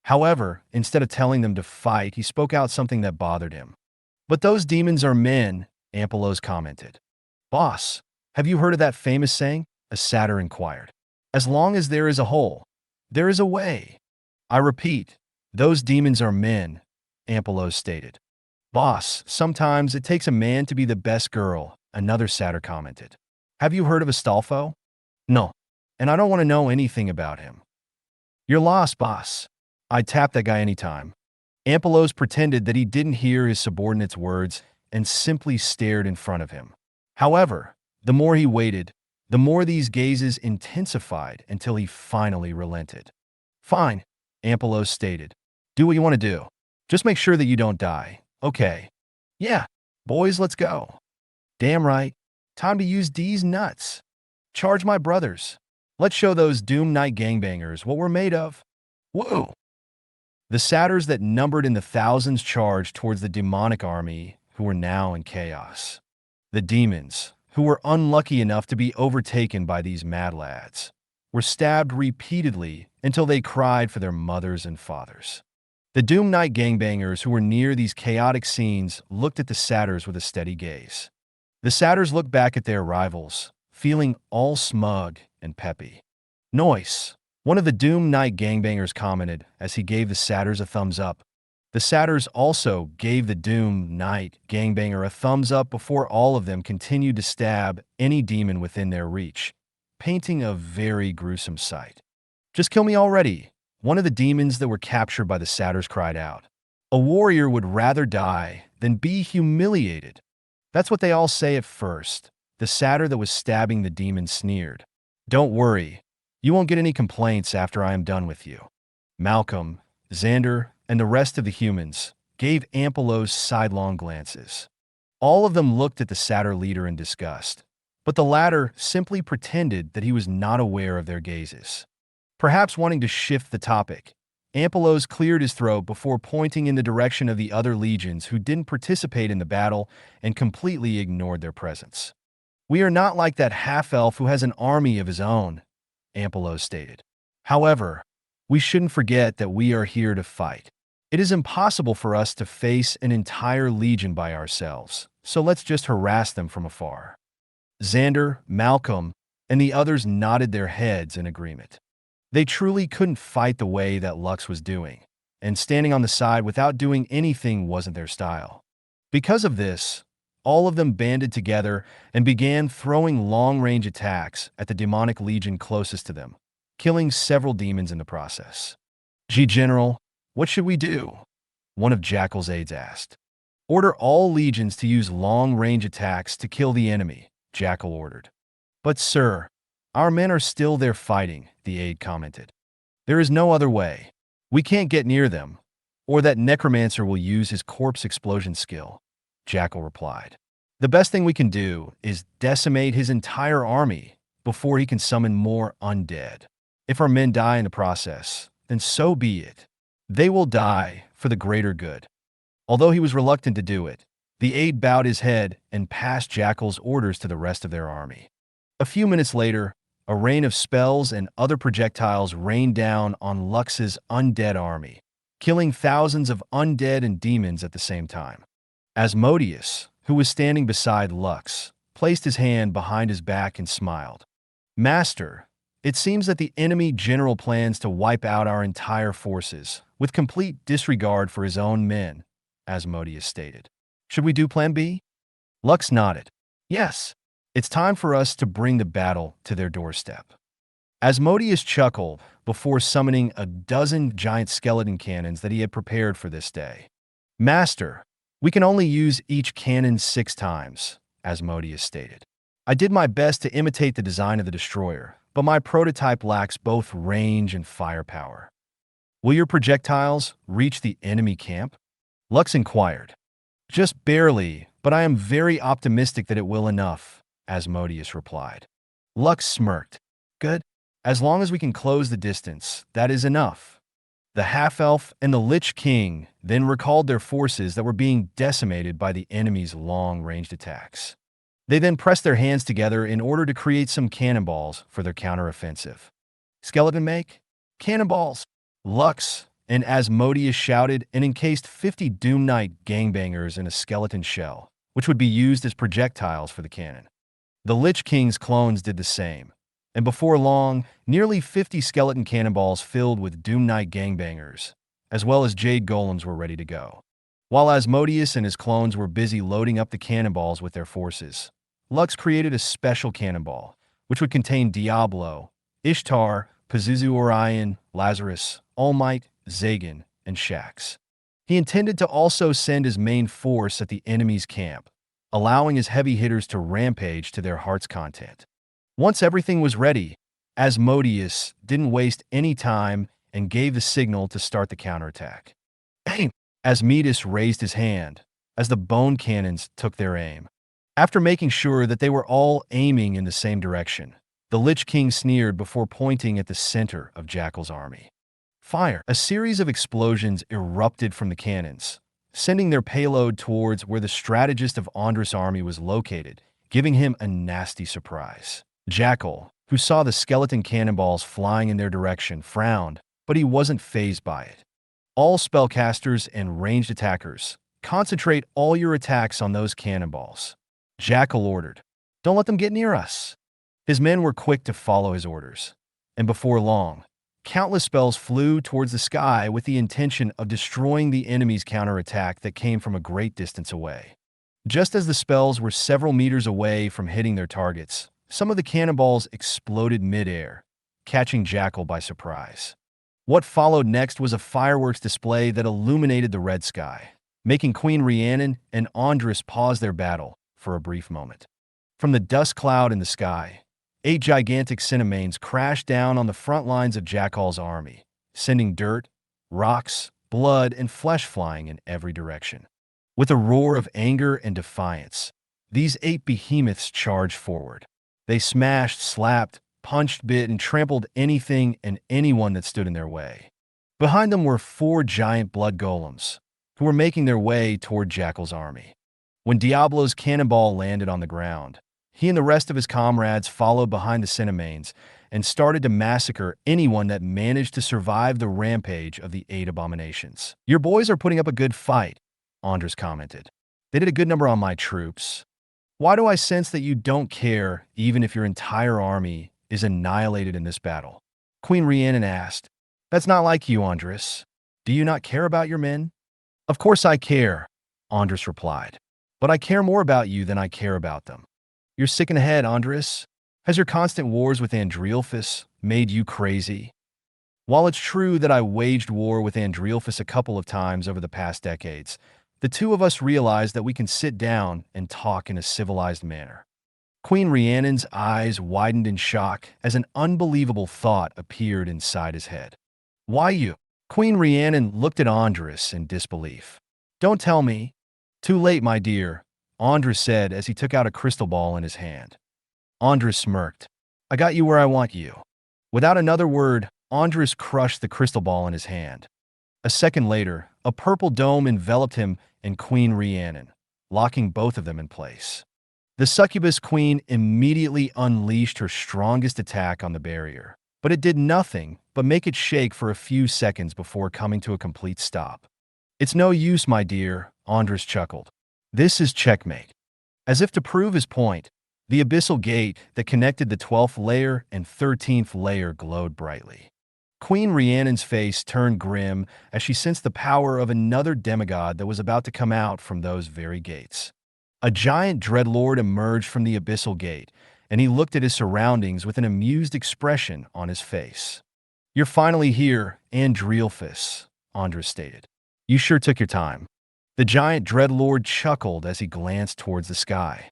However, instead of telling them to fight, he spoke out something that bothered him. "But those demons are men," Ampelos commented. "Boss, have you heard of that famous saying?" a satyr inquired. "As long as there is a hole, there is a way." "I repeat, those demons are men," Ampelos stated. "Boss, sometimes it takes a man to be the best girl," another satyr commented. "Have you heard of Astolfo?" "No, and I don't want to know anything about him." "You're lost, boss. I'd tap that guy anytime." Ampelos pretended that he didn't hear his subordinate's words and simply stared in front of him. However, the more he waited, the more these gazes intensified until he finally relented. "Fine," Ampelos stated. "Do what you want to do. Just make sure that you don't die. Okay. Yeah, boys, let's go." "Damn right. Time to use these nuts. Charge my brothers. Let's show those Doom Knight gangbangers what we're made of." Whoa! The satyrs that numbered in the thousands charged towards the demonic army, who were now in chaos. The demons, who were unlucky enough to be overtaken by these mad lads, were stabbed repeatedly until they cried for their mothers and fathers. The Doom Knight gangbangers who were near these chaotic scenes looked at the satyrs with a steady gaze. The satyrs looked back at their rivals, feeling all smug and peppy. "Noise," one of the Doom Knight gangbangers commented as he gave the satyrs a thumbs up. The satyrs also gave the Doom Knight gangbanger a thumbs up before all of them continued to stab any demon within their reach, painting a very gruesome sight. "Just kill me already," one of the demons that were captured by the satyrs cried out. "A warrior would rather die than be humiliated." "That's what they all say at first," the satyr that was stabbing the demon sneered. "Don't worry, you won't get any complaints after I am done with you." Malcolm, Xander, and the rest of the humans gave Ampelos sidelong glances. All of them looked at the satyr leader in disgust, but the latter simply pretended that he was not aware of their gazes. Perhaps wanting to shift the topic, Ampelos cleared his throat before pointing in the direction of the other legions who didn't participate in the battle and completely ignored their presence. "We are not like that half-elf who has an army of his own," Ampelos stated. "However, we shouldn't forget that we are here to fight. It is impossible for us to face an entire legion by ourselves, so let's just harass them from afar." Xander, Malcolm, and the others nodded their heads in agreement. They truly couldn't fight the way that Lux was doing, and standing on the side without doing anything wasn't their style. Because of this, all of them banded together and began throwing long-range attacks at the demonic legion closest to them, killing several demons in the process. "General, what should we do?" one of Jackal's aides asked. Order all legions to use long-range attacks to kill the enemy, Jackal ordered. But sir, our men are still there fighting, the aide commented. There is no other way. We can't get near them, or that Necromancer will use his corpse explosion skill, Jackal replied. The best thing we can do is decimate his entire army before he can summon more undead. If our men die in the process, then so be it. They will die for the greater good. Although he was reluctant to do it, the aide bowed his head and passed Jackal's orders to the rest of their army. A few minutes later, a rain of spells and other projectiles rained down on Lux's undead army, killing thousands of undead and demons at the same time. Asmodeus, who was standing beside Lux, placed his hand behind his back and smiled. Master, it seems that the enemy general plans to wipe out our entire forces, with complete disregard for his own men, Asmodeus stated. Should we do Plan B? Lux nodded. Yes, it's time for us to bring the battle to their doorstep. Asmodeus chuckled before summoning a dozen giant skeleton cannons that he had prepared for this day. Master, we can only use each cannon 6 times, Asmodeus stated. I did my best to imitate the design of the destroyer, but my prototype lacks both range and firepower. Will your projectiles reach the enemy camp? Lux inquired. Just barely, but I am very optimistic that it will enough, Asmodeus replied. Lux smirked. Good. As long as we can close the distance, that is enough. The half-elf and the Lich King then recalled their forces that were being decimated by the enemy's long-ranged attacks. They then pressed their hands together in order to create some cannonballs for their counteroffensive. Skeleton make? Cannonballs! Lux and Asmodeus shouted and encased 50 Doom Knight gangbangers in a skeleton shell, which would be used as projectiles for the cannon. The Lich King's clones did the same, and before long, nearly 50 skeleton cannonballs filled with Doom Knight gangbangers, as well as Jade Golems were ready to go. While Asmodeus and his clones were busy loading up the cannonballs with their forces, Lux created a special cannonball, which would contain Diablo, Ishtar, Pazuzu Orion, Lazarus, All Might, Zagan, and Shax. He intended to also send his main force at the enemy's camp, allowing his heavy hitters to rampage to their heart's content. Once everything was ready, Asmodeus didn't waste any time and gave the signal to start the counterattack. Aim! Asmodeus raised his hand as the bone cannons took their aim. After making sure that they were all aiming in the same direction, the Lich King sneered before pointing at the center of Jackal's army. Fire! A series of explosions erupted from the cannons, sending their payload towards where the strategist of Andris' army was located, giving him a nasty surprise. Jackal, who saw the skeleton cannonballs flying in their direction, frowned, but he wasn't fazed by it. All spellcasters and ranged attackers, concentrate all your attacks on those cannonballs, Jackal ordered. Don't let them get near us. His men were quick to follow his orders, and before long, countless spells flew towards the sky with the intention of destroying the enemy's counterattack that came from a great distance away. Just as the spells were several meters away from hitting their targets, some of the cannonballs exploded mid-air, catching Jackal by surprise. What followed next was a fireworks display that illuminated the red sky, making Queen Rhiannon and Andris pause their battle for a brief moment. From the dust cloud in the sky, 8 gigantic Cinemanes crashed down on the front lines of Jackal's army, sending dirt, rocks, blood, and flesh flying in every direction. With a roar of anger and defiance, these 8 behemoths charged forward. They smashed, slapped, punched, bit, and trampled anything and anyone that stood in their way. Behind them were 4 giant blood golems, who were making their way toward Jackal's army. When Diablo's cannonball landed on the ground, he and the rest of his comrades followed behind the Cinemanes and started to massacre anyone that managed to survive the rampage of the 8 abominations. Your boys are putting up a good fight, Andris commented. They did a good number on my troops. Why do I sense that you don't care even if your entire army is annihilated in this battle? Queen Rhiannon asked. That's not like you, Andris. Do you not care about your men? Of course I care, Andris replied. But I care more about you than I care about them. You're sick in the head, Andris. Has your constant wars with Andrielphus made you crazy? While it's true that I waged war with Andrealphus a couple of times over the past decades, the two of us realized that we can sit down and talk in a civilized manner. Queen Rhiannon's eyes widened in shock as an unbelievable thought appeared inside his head. Why you? Queen Rhiannon looked at Andres in disbelief. Don't tell me. Too late, my dear, Andres said as he took out a crystal ball in his hand. Andres smirked. I got you where I want you. Without another word, Andres crushed the crystal ball in his hand. A second later, a purple dome enveloped him and Queen Rhiannon, locking both of them in place. The succubus queen immediately unleashed her strongest attack on the barrier, but it did nothing but make it shake for a few seconds before coming to a complete stop. It's no use, my dear, Andres chuckled. This is checkmate. As if to prove his point, the abyssal gate that connected the 12th layer and 13th layer glowed brightly. Queen Rhiannon's face turned grim as she sensed the power of another demigod that was about to come out from those very gates. A giant dreadlord emerged from the abyssal gate, and he looked at his surroundings with an amused expression on his face. You're finally here, Andrealphus, Andres stated. You sure took your time. The giant dreadlord chuckled as he glanced towards the sky.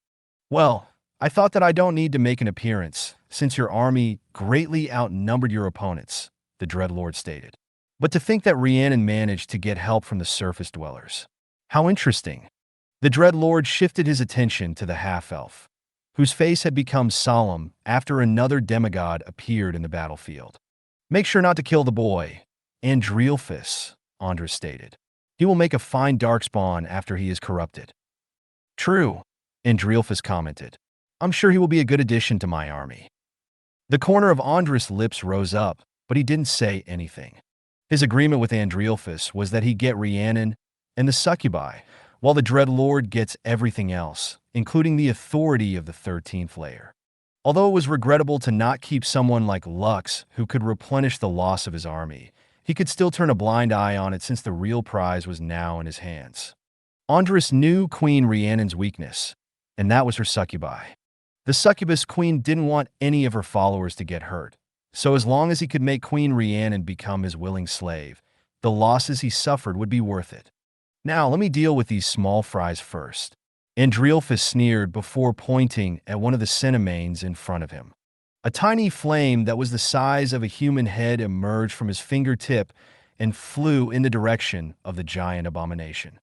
Well, I thought that I don't need to make an appearance, since your army greatly outnumbered your opponents, the dreadlord stated. But to think that Rhiannon managed to get help from the surface dwellers. How interesting. The dreadlord shifted his attention to the half-elf, whose face had become solemn after another demigod appeared in the battlefield. Make sure not to kill the boy, Andrealphus, Andres stated. He will make a fine darkspawn after he is corrupted. True, Andrealphus commented. I'm sure he will be a good addition to my army. The corner of Andres' lips rose up, but he didn't say anything. His agreement with Andrealphus was that he get Rhiannon and the succubi, while the Dreadlord gets everything else, including the authority of the 13th layer. Although it was regrettable to not keep someone like Lux who could replenish the loss of his army, he could still turn a blind eye on it since the real prize was now in his hands. Andres knew Queen Rhiannon's weakness, and that was her succubi. The succubus queen didn't want any of her followers to get hurt, so as long as he could make Queen Rhiannon become his willing slave, the losses he suffered would be worth it. Now let me deal with these small fries first. Andrealphus sneered before pointing at one of the cinemanes in front of him. A tiny flame that was the size of a human head emerged from his fingertip and flew in the direction of the giant abomination.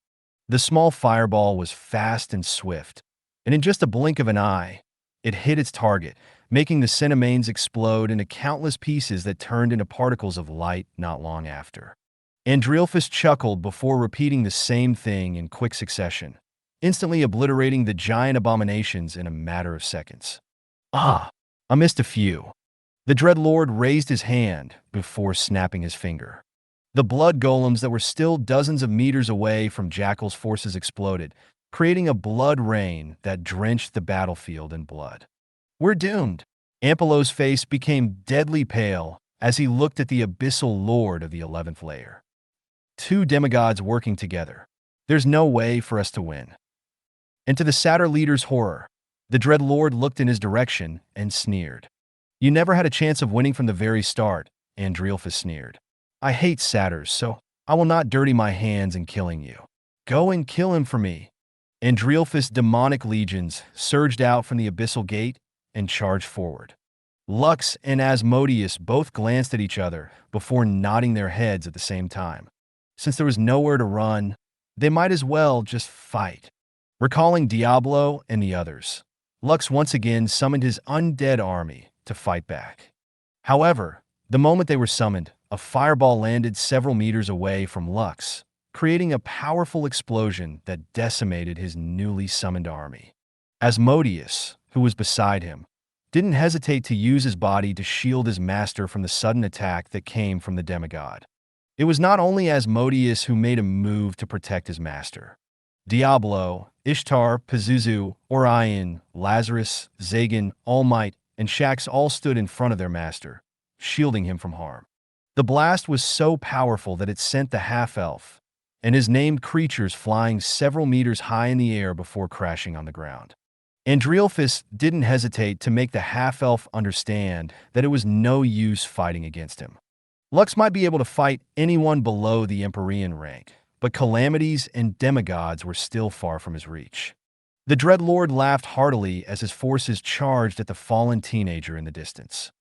The small fireball was fast and swift, and in just a blink of an eye, it hit its target, making the cinemanes explode into countless pieces that turned into particles of light not long after. Andrealphus chuckled before repeating the same thing in quick succession, instantly obliterating the giant abominations in a matter of seconds. Ah, I missed a few. The Dreadlord raised his hand before snapping his finger. The blood golems that were still dozens of meters away from Jackal's forces exploded, creating a blood rain that drenched the battlefield in blood. We're doomed. Ampelo's face became deadly pale as he looked at the abyssal lord of the 11th layer. Two demigods working together. There's no way for us to win. And to the Satyr leader's horror, the Dreadlord looked in his direction and sneered. You never had a chance of winning from the very start, Andrealphus sneered. I hate satyrs, so I will not dirty my hands in killing you. Go and kill him for me. Andrealphus' demonic legions surged out from the abyssal gate and charged forward. Lux and Asmodeus both glanced at each other before nodding their heads at the same time. Since there was nowhere to run, they might as well just fight. Recalling Diablo and the others, Lux once again summoned his undead army to fight back. However, the moment they were summoned, a fireball landed several meters away from Lux, creating a powerful explosion that decimated his newly summoned army. Asmodeus, who was beside him, didn't hesitate to use his body to shield his master from the sudden attack that came from the demigod. It was not only Asmodeus who made a move to protect his master. Diablo, Ishtar, Pazuzu, Orion, Lazarus, Zagan, All Might, and Shax all stood in front of their master, shielding him from harm. The blast was so powerful that it sent the half-elf and his named creatures flying several meters high in the air before crashing on the ground. Andrealphus didn't hesitate to make the half-elf understand that it was no use fighting against him. Lux might be able to fight anyone below the Empyrean rank, but calamities and demigods were still far from his reach. The Dreadlord laughed heartily as his forces charged at the fallen teenager in the distance.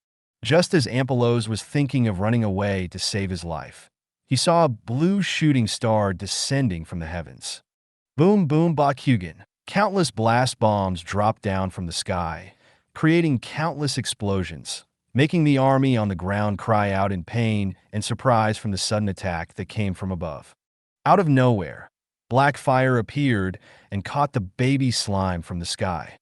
Just as Ampelos was thinking of running away to save his life, he saw a blue shooting star descending from the heavens. Boom boom Bakugan. Countless blast bombs dropped down from the sky, creating countless explosions, making the army on the ground cry out in pain and surprise from the sudden attack that came from above. Out of nowhere, black fire appeared and caught the baby slime from the sky.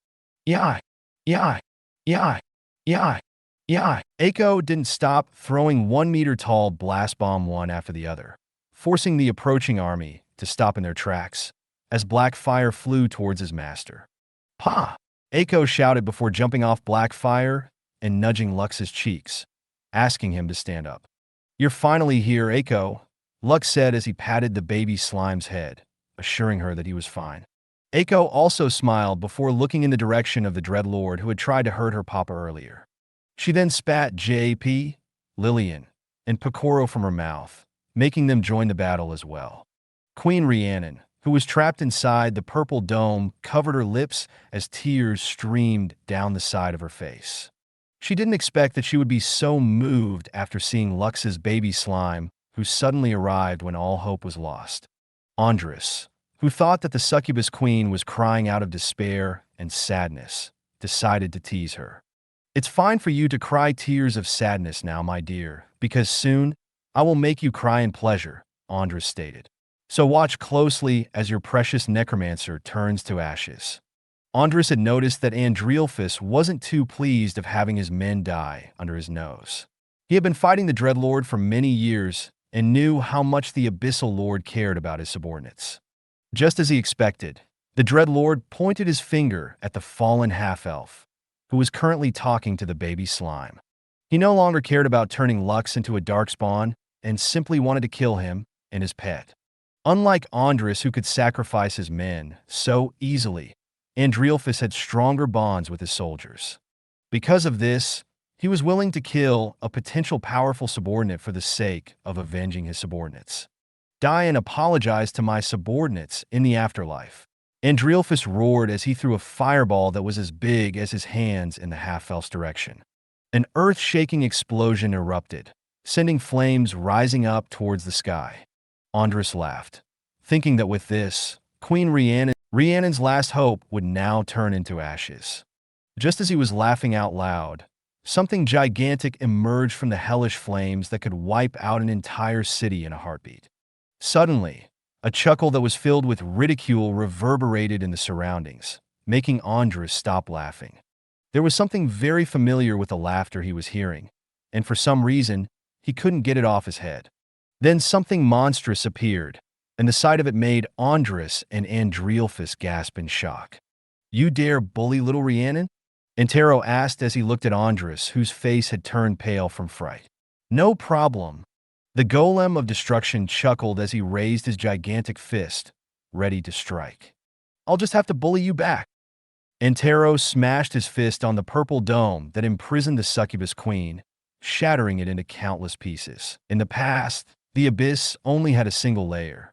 Yeah, yeah, yeah, yeah, yeah. Eiko didn't stop throwing 1-meter-tall blast bomb one after the other, forcing the approaching army to stop in their tracks as black fire flew towards his master. "Pa!" Eiko shouted before jumping off black fire and nudging Lux's cheeks, asking him to stand up. "You're finally here, Eiko," Lux said as he patted the baby slime's head, assuring her that he was fine. Eiko also smiled before looking in the direction of the Dreadlord who had tried to hurt her papa earlier. She then spat J.P., Lillian, and Picoro from her mouth, making them join the battle as well. Queen Rhiannon, who was trapped inside the purple dome, covered her lips as tears streamed down the side of her face. She didn't expect that she would be so moved after seeing Lux's baby slime, who suddenly arrived when all hope was lost. Andres, who thought that the succubus queen was crying out of despair and sadness, decided to tease her. "It's fine for you to cry tears of sadness now, my dear, because soon I will make you cry in pleasure," Andres stated. "So watch closely as your precious necromancer turns to ashes." Andres had noticed that Andrealphus wasn't too pleased of having his men die under his nose. He had been fighting the Dreadlord for many years and knew how much the Abyssal Lord cared about his subordinates. Just as he expected, the Dreadlord pointed his finger at the fallen half-elf, who was currently talking to the baby slime. He no longer cared about turning Lux into a darkspawn and simply wanted to kill him and his pet. Unlike Andres, who could sacrifice his men so easily, Andrealphus had stronger bonds with his soldiers. Because of this, he was willing to kill a potential powerful subordinate for the sake of avenging his subordinates. "Die and apologize to my subordinates in the afterlife." Andrealphus roared as he threw a fireball that was as big as his hands in the half-elf's direction. An earth-shaking explosion erupted, sending flames rising up towards the sky. Andres laughed, thinking that with this, Queen Rhiannon's last hope would now turn into ashes. Just as he was laughing out loud, something gigantic emerged from the hellish flames that could wipe out an entire city in a heartbeat. Suddenly, a chuckle that was filled with ridicule reverberated in the surroundings, making Andres stop laughing. There was something very familiar with the laughter he was hearing, and for some reason, he couldn't get it off his head. Then something monstrous appeared, and the sight of it made Andres and Andrealphus gasp in shock. "You dare bully little Rhiannon?" Antero asked as he looked at Andres, whose face had turned pale from fright. "No problem." The golem of destruction chuckled as he raised his gigantic fist, ready to strike. "I'll just have to bully you back." Antero smashed his fist on the purple dome that imprisoned the succubus queen, shattering it into countless pieces. In the past, the abyss only had a single layer.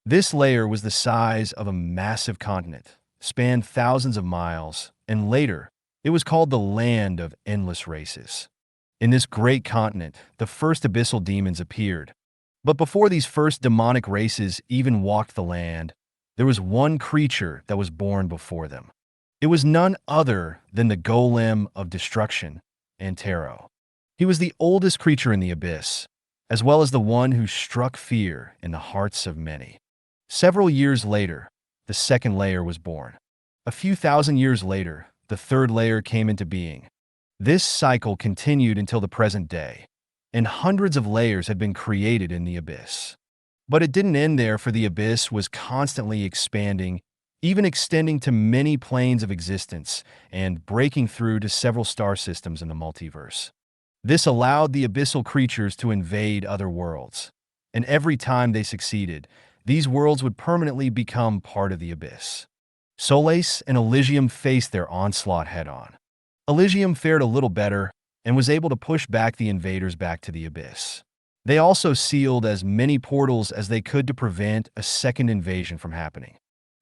This layer was the size of a massive continent, spanned thousands of miles, and later, it was called the Land of Endless Races. In this great continent, the first abyssal demons appeared. But before these first demonic races even walked the land, there was one creature that was born before them. It was none other than the golem of destruction, Antero. He was the oldest creature in the abyss, as well as the one who struck fear in the hearts of many. Several years later, the second layer was born. A few thousand years later, the third layer came into being. This cycle continued until the present day, and hundreds of layers had been created in the abyss. But it didn't end there, for the abyss was constantly expanding, even extending to many planes of existence and breaking through to several star systems in the multiverse. This allowed the abyssal creatures to invade other worlds, and every time they succeeded, these worlds would permanently become part of the abyss. Solais and Elysium faced their onslaught head-on. Elysium fared a little better and was able to push back the invaders back to the abyss. They also sealed as many portals as they could to prevent a second invasion from happening.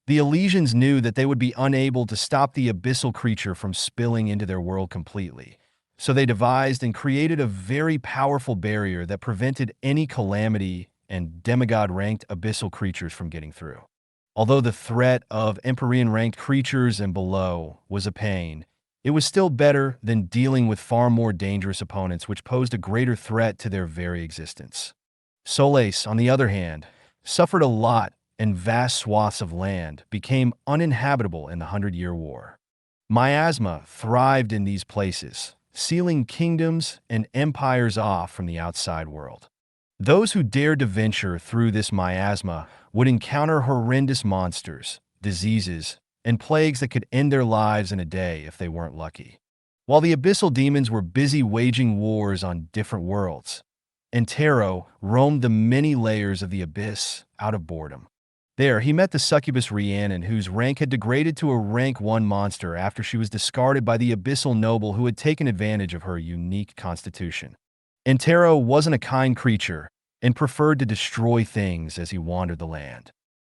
The Elysians knew that they would be unable to stop the abyssal creature from spilling into their world completely, so they devised and created a very powerful barrier that prevented any calamity and demigod-ranked abyssal creatures from getting through. Although the threat of Empyrean-ranked creatures and below was a pain, it was still better than dealing with far more dangerous opponents which posed a greater threat to their very existence. Solais, on the other hand, suffered a lot, and vast swaths of land became uninhabitable in the Hundred-Year War. Miasma thrived in these places, sealing kingdoms and empires off from the outside world. Those who dared to venture through this miasma would encounter horrendous monsters, diseases, and plagues that could end their lives in a day if they weren't lucky. While the abyssal demons were busy waging wars on different worlds, Antero roamed the many layers of the abyss out of boredom. There, he met the succubus Rhiannon, whose rank had degraded to a rank 1 monster after she was discarded by the abyssal noble who had taken advantage of her unique constitution. Antero wasn't a kind creature and preferred to destroy things as he wandered the land.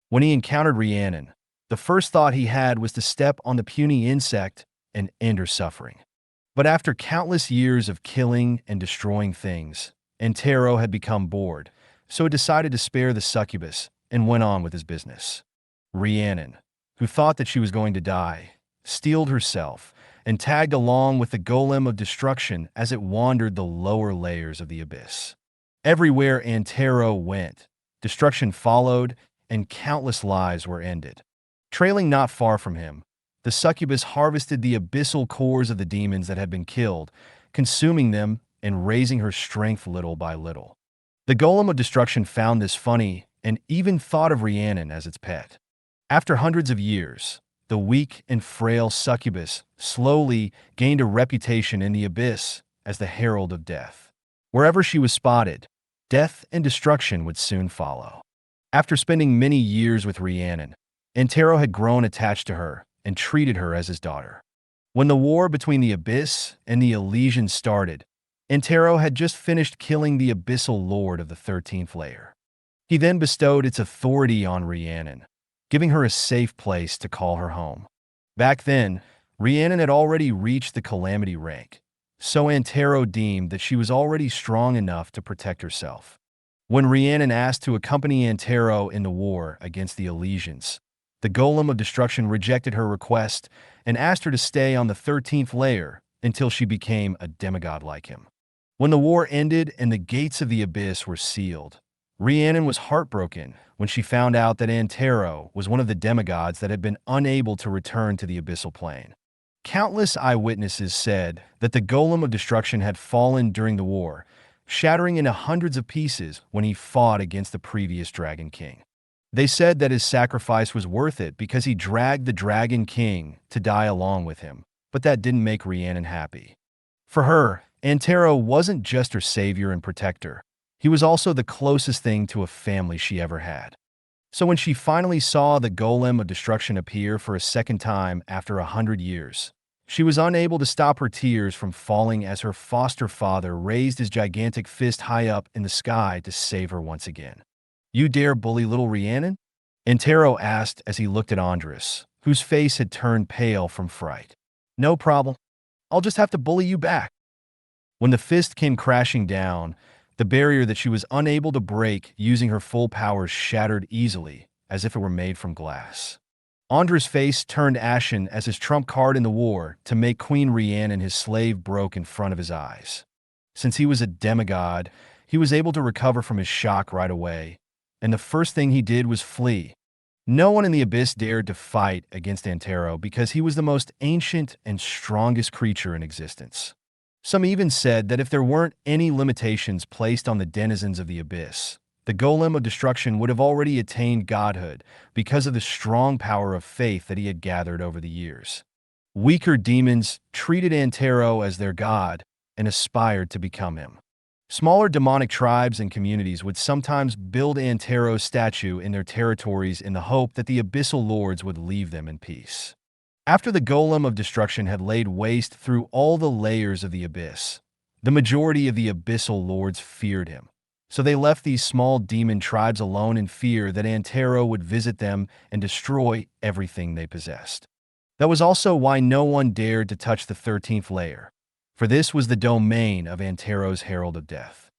When he encountered Rhiannon, the first thought he had was to step on the puny insect and end her suffering. But after countless years of killing and destroying things, Antero had become bored, so he decided to spare the succubus and went on with his business. Rhiannon, who thought that she was going to die, steeled herself and tagged along with the golem of destruction as it wandered the lower layers of the abyss. Everywhere Antero went, destruction followed and countless lives were ended. Trailing not far from him, the succubus harvested the abyssal cores of the demons that had been killed, consuming them and raising her strength little by little. The golem of destruction found this funny and even thought of Rhiannon as its pet. After hundreds of years, the weak and frail succubus slowly gained a reputation in the abyss as the herald of death. Wherever she was spotted, death and destruction would soon follow. After spending many years with Rhiannon, Antero had grown attached to her and treated her as his daughter. When the war between the abyss and the Elysians started, Antero had just finished killing the abyssal lord of the 13th layer. He then bestowed its authority on Rhiannon, giving her a safe place to call her home. Back then, Rhiannon had already reached the calamity rank, so Antero deemed that she was already strong enough to protect herself. When Rhiannon asked to accompany Antero in the war against the Elysians, the golem of destruction rejected her request and asked her to stay on the 13th layer until she became a demigod like him. When the war ended and the gates of the abyss were sealed, Rhiannon was heartbroken when she found out that Antero was one of the demigods that had been unable to return to the abyssal plane. Countless eyewitnesses said that the golem of destruction had fallen during the war, shattering into hundreds of pieces when he fought against the previous Dragon King. They said that his sacrifice was worth it because he dragged the Dragon King to die along with him, but that didn't make Rhiannon happy. For her, Antero wasn't just her savior and protector. He was also the closest thing to a family she ever had. So when she finally saw the golem of destruction appear for a second time after 100 years, she was unable to stop her tears from falling as her foster father raised his gigantic fist high up in the sky to save her once again. "You dare bully little Rhiannon?" Antero asked as he looked at Andres, whose face had turned pale from fright. "No problem. I'll just have to bully you back." When the fist came crashing down, the barrier that she was unable to break using her full powers shattered easily, as if it were made from glass. Andres' face turned ashen as his trump card in the war to make Queen Rhiannon his slave broke in front of his eyes. Since he was a demigod, he was able to recover from his shock right away, and the first thing he did was flee. No one in the abyss dared to fight against Antero because he was the most ancient and strongest creature in existence. Some even said that if there weren't any limitations placed on the denizens of the abyss, the golem of destruction would have already attained godhood because of the strong power of faith that he had gathered over the years. Weaker demons treated Antero as their god and aspired to become him. Smaller demonic tribes and communities would sometimes build Antero's statue in their territories in the hope that the abyssal lords would leave them in peace. After the golem of destruction had laid waste through all the layers of the abyss, the majority of the abyssal lords feared him, So they left these small demon tribes alone in fear that Antero would visit them and destroy everything they possessed. That was also why no one dared to touch the 13th layer, for this was the domain of Antero's Herald of Death.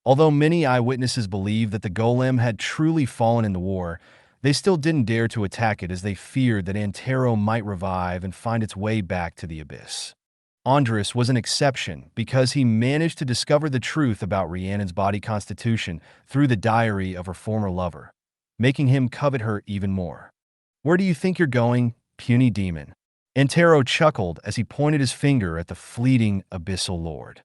Although many eyewitnesses believed that the golem had truly fallen in the war, they still didn't dare to attack it as they feared that Antero might revive and find its way back to the abyss. Andres was an exception because he managed to discover the truth about Rhiannon's body constitution through the diary of her former lover, making him covet her even more. "Where do you think you're going, puny demon?" Antero chuckled as he pointed his finger at the fleeting abyssal lord.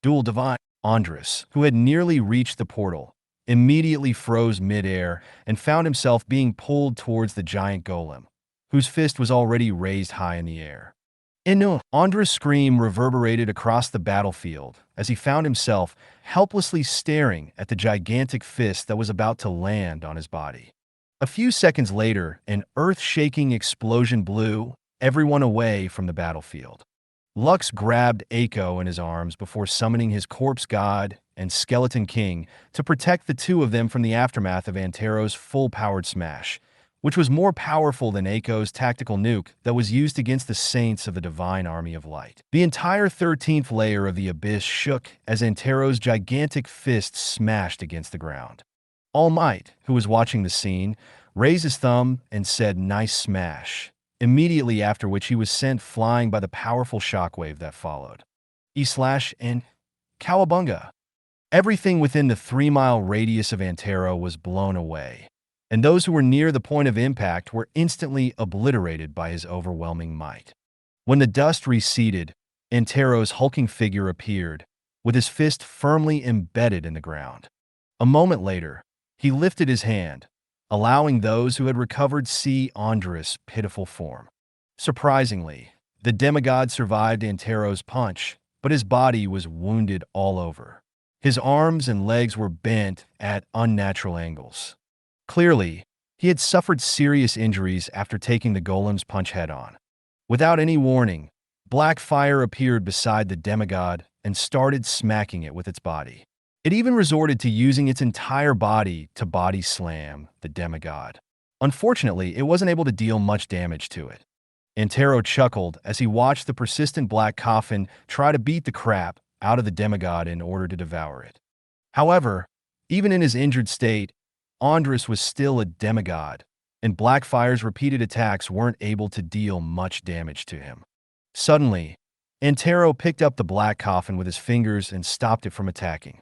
Dual Divine Andres, who had nearly reached the portal, immediately froze midair and found himself being pulled towards the giant golem, whose fist was already raised high in the air. Andres' scream reverberated across the battlefield as he found himself helplessly staring at the gigantic fist that was about to land on his body. A few seconds later, an earth-shaking explosion blew everyone away from the battlefield. Lux grabbed Eiko in his arms before summoning his corpse god and skeleton king to protect the two of them from the aftermath of Antero's full-powered smash, which was more powerful than Eiko's tactical nuke that was used against the saints of the Divine Army of Light. The entire 13th layer of the abyss shook as Antero's gigantic fist smashed against the ground. All Might, who was watching the scene, raised his thumb and said, "Nice smash," immediately after which he was sent flying by the powerful shockwave that followed. And Cowabunga! Everything within the 3-mile radius of Antero was blown away, and those who were near the point of impact were instantly obliterated by his overwhelming might. When the dust receded, Antero's hulking figure appeared, with his fist firmly embedded in the ground. A moment later, he lifted his hand, allowing those who had recovered see Andres' pitiful form. Surprisingly, the demigod survived Antero's punch, but his body was wounded all over. His arms and legs were bent at unnatural angles. Clearly, he had suffered serious injuries after taking the golem's punch head-on. Without any warning, black fire appeared beside the demigod and started smacking it with its body. It even resorted to using its entire body to body slam the demigod. Unfortunately, it wasn't able to deal much damage to it. Antero chuckled as he watched the persistent black coffin try to beat the crap out of the demigod in order to devour it. However, even in his injured state, Andres was still a demigod, and Blackfire's repeated attacks weren't able to deal much damage to him. Suddenly, Antero picked up the black coffin with his fingers and stopped it from attacking.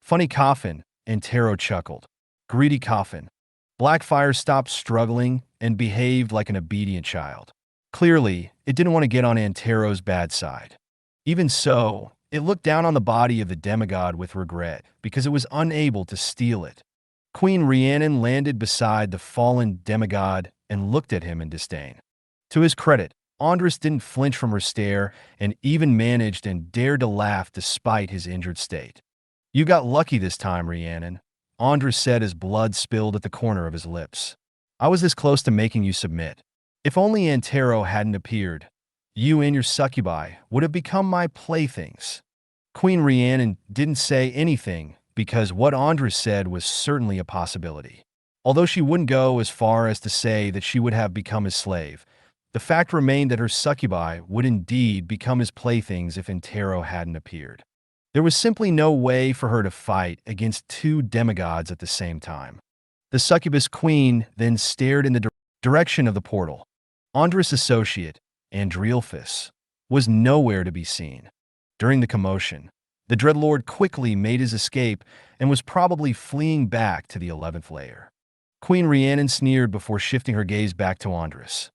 "Funny coffin," Antero chuckled. "Greedy coffin." Blackfire stopped struggling and behaved like an obedient child. Clearly, it didn't want to get on Antero's bad side. Even so, it looked down on the body of the demigod with regret because it was unable to steal it. Queen Rhiannon landed beside the fallen demigod and looked at him in disdain. To his credit, Andres didn't flinch from her stare and even managed and dared to laugh despite his injured state. "You got lucky this time, Rhiannon," Andres said as blood spilled at the corner of his lips. "I was this close to making you submit. If only Antero hadn't appeared, you and your succubi would have become my playthings." Queen Rhiannon didn't say anything because what Andres said was certainly a possibility. Although she wouldn't go as far as to say that she would have become his slave, the fact remained that her succubi would indeed become his playthings if Antero hadn't appeared. There was simply no way for her to fight against two demigods at the same time. The succubus queen then stared in the direction of the portal. Andres' associate, Andrealphus, was nowhere to be seen. During the commotion, the Dreadlord quickly made his escape and was probably fleeing back to the 11th layer. Queen Rhiannon sneered before shifting her gaze back to Andres.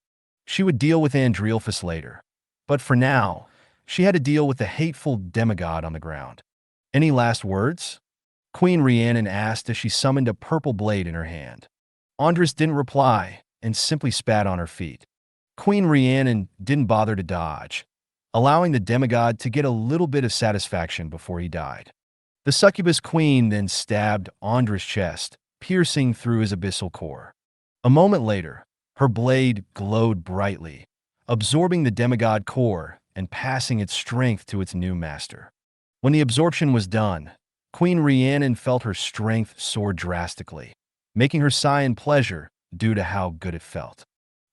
She would deal with Andrealphus later, but for now, she had to deal with the hateful demigod on the ground. "Any last words?" Queen Rhiannon asked as she summoned a purple blade in her hand. Andres didn't reply and simply spat on her feet. Queen Rhiannon didn't bother to dodge, allowing the demigod to get a little bit of satisfaction before he died. The succubus queen then stabbed Andres' chest, piercing through his abyssal core. A moment later, her blade glowed brightly, absorbing the demigod core and passing its strength to its new master. When the absorption was done, Queen Rhiannon felt her strength soar drastically, making her sigh in pleasure due to how good it felt.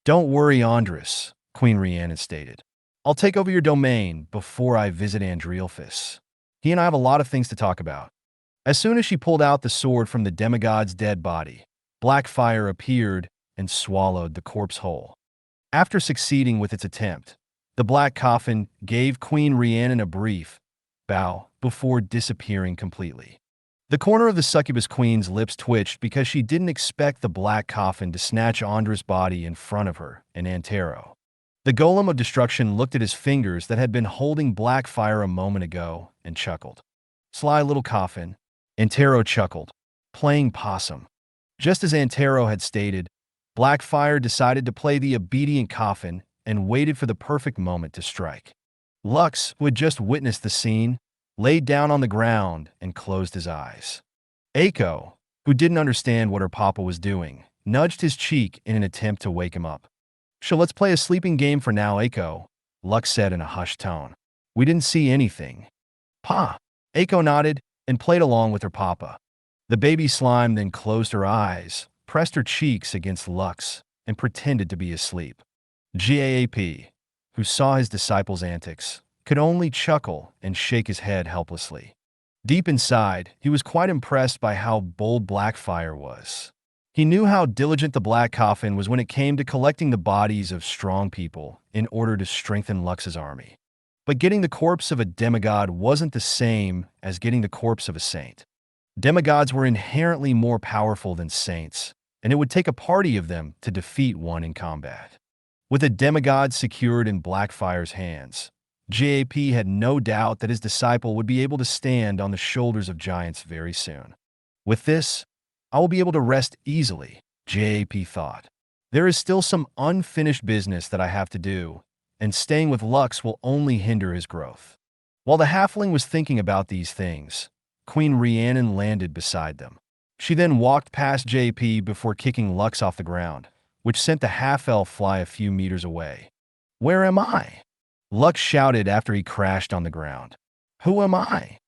"Don't worry, Andres," Queen Rhiannon stated. "I'll take over your domain before I visit Andrealphus. He and I have a lot of things to talk about." As soon as she pulled out the sword from the demigod's dead body, black fire appeared and swallowed the corpse whole. After succeeding with its attempt, the black coffin gave Queen Rhiannon a brief bow before disappearing completely. The corner of the succubus queen's lips twitched because she didn't expect the black coffin to snatch Andres' body in front of her and Antero. The golem of destruction looked at his fingers that had been holding black fire a moment ago and chuckled. "Sly little coffin," Antero chuckled, "playing possum." Just as Antero had stated, black fire decided to play the obedient coffin and waited for the perfect moment to strike. Lux, who had just witnessed the scene, laid down on the ground and closed his eyes. Aiko, who didn't understand what her papa was doing, nudged his cheek in an attempt to wake him up. "So let's play a sleeping game for now, Aiko," Lux said in a hushed tone. "We didn't see anything." "Pa." Aiko nodded and played along with her papa. The baby slime then closed her eyes, pressed her cheeks against Lux, and pretended to be asleep. Gaap, who saw his disciples' antics, could only chuckle and shake his head helplessly. Deep inside, he was quite impressed by how bold Blackfire was. He knew how diligent the Black Coffin was when it came to collecting the bodies of strong people in order to strengthen Lux's army. But getting the corpse of a demigod wasn't the same as getting the corpse of a saint. Demigods were inherently more powerful than saints, and it would take a party of them to defeat one in combat. With a demigod secured in Blackfire's hands, JAP had no doubt that his disciple would be able to stand on the shoulders of giants very soon. With this, I will be able to rest easily, JAP thought. There is still some unfinished business that I have to do, and staying with Lux will only hinder his growth. While the halfling was thinking about these things, Queen Rhiannon landed beside them. She then walked past JP before kicking Lux off the ground, which sent the half-elf fly a few meters away. "Where am I?" Lux shouted after he crashed on the ground. "Who am I?"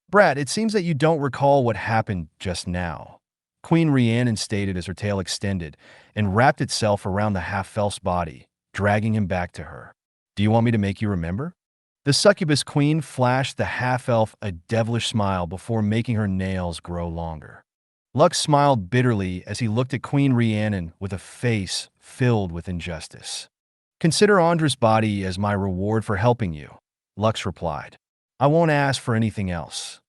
"Brad, it seems that you don't recall what happened just now," Queen Rhiannon stated as her tail extended and wrapped itself around the half-elf's body, dragging him back to her. "Do you want me to make you remember?" The succubus queen flashed the half-elf a devilish smile before making her nails grow longer. Lux smiled bitterly as he looked at Queen Rhiannon with a face filled with injustice. "Consider Andres' body as my reward for helping you," Lux replied. "I won't ask for anything else."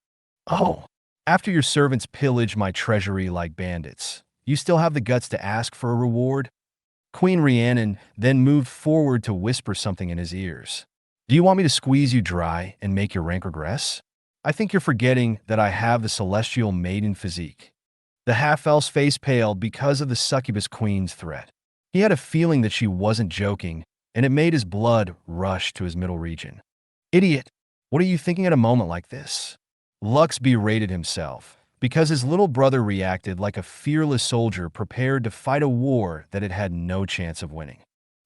"Oh, after your servants pillage my treasury like bandits, you still have the guts to ask for a reward?" Queen Rhiannon then moved forward to whisper something in his ears. "Do you want me to squeeze you dry and make your rank regress? I think you're forgetting that I have the celestial maiden physique." The half-elf's face paled because of the succubus queen's threat. He had a feeling that she wasn't joking, and it made his blood rush to his middle region. "Idiot! What are you thinking at a moment like this?" Lux berated himself, because his little brother reacted like a fearless soldier prepared to fight a war that it had no chance of winning.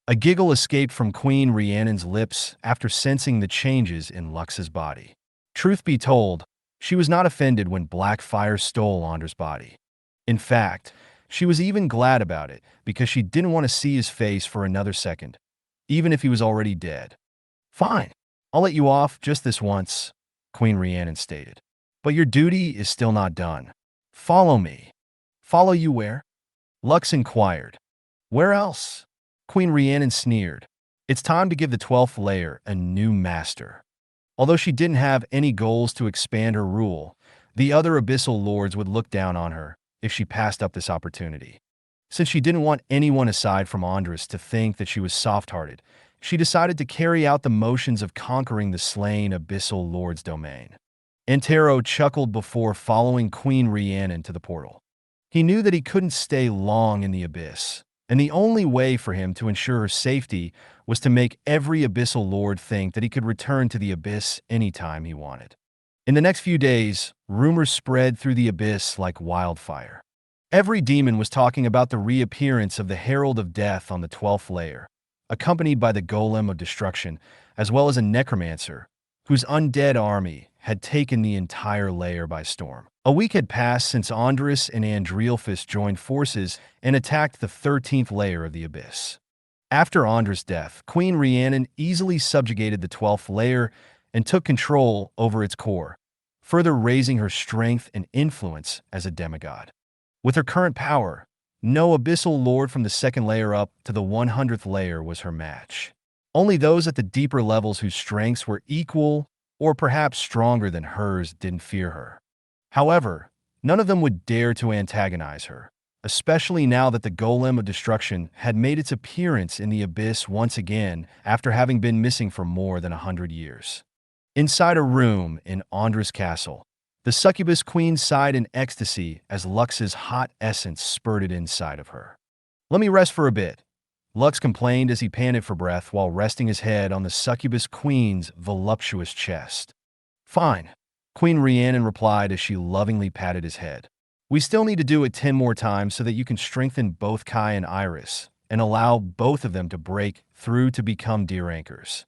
A giggle escaped from Queen Rhiannon's lips after sensing the changes in Lux's body. Truth be told, she was not offended when black fire stole Andres' body. In fact, she was even glad about it because she didn't want to see his face for another second, even if he was already dead. "Fine, I'll let you off just this once," Queen Rhiannon stated. "But your duty is still not done. Follow me." "Follow you where?" Lux inquired. "Where else?" Queen Rhiannon sneered. It's time to give the 12th layer a new master. Although she didn't have any goals to expand her rule, the other abyssal lords would look down on her if she passed up this opportunity. Since she didn't want anyone aside from Andres to think that she was soft-hearted, she decided to carry out the motions of conquering the slain abyssal lord's domain. Antero chuckled before following Queen Rhiannon to the portal. He knew that he couldn't stay long in the abyss, and the only way for him to ensure her safety was to make every abyssal lord think that he could return to the abyss anytime he wanted. In the next few days, rumors spread through the abyss like wildfire. Every demon was talking about the reappearance of the Herald of Death on the 12th layer, accompanied by the Golem of Destruction, as well as a Necromancer, whose undead army had taken the entire layer by storm. A week had passed since Andres and Andrealphus joined forces and attacked the 13th layer of the abyss. After Andres' death, Queen Rhiannon easily subjugated the 12th layer and took control over its core, further raising her strength and influence as a demigod. With her current power, no abyssal lord from the 2nd layer up to the 100th layer was her match. Only those at the deeper levels whose strengths were equal or perhaps stronger than hers didn't fear her. However, none of them would dare to antagonize her, especially now that the Golem of Destruction had made its appearance in the abyss once again after having been missing for more than 100 years. Inside a room in Andres' castle, the succubus queen sighed in ecstasy as Lux's hot essence spurted inside of her. "Let me rest for a bit," Lux complained as he panted for breath while resting his head on the succubus queen's voluptuous chest. "Fine," Queen Rhiannon replied as she lovingly patted his head. "We still need to do it 10 more times so that you can strengthen both Kai and Iris and allow both of them to break through to become dear anchors."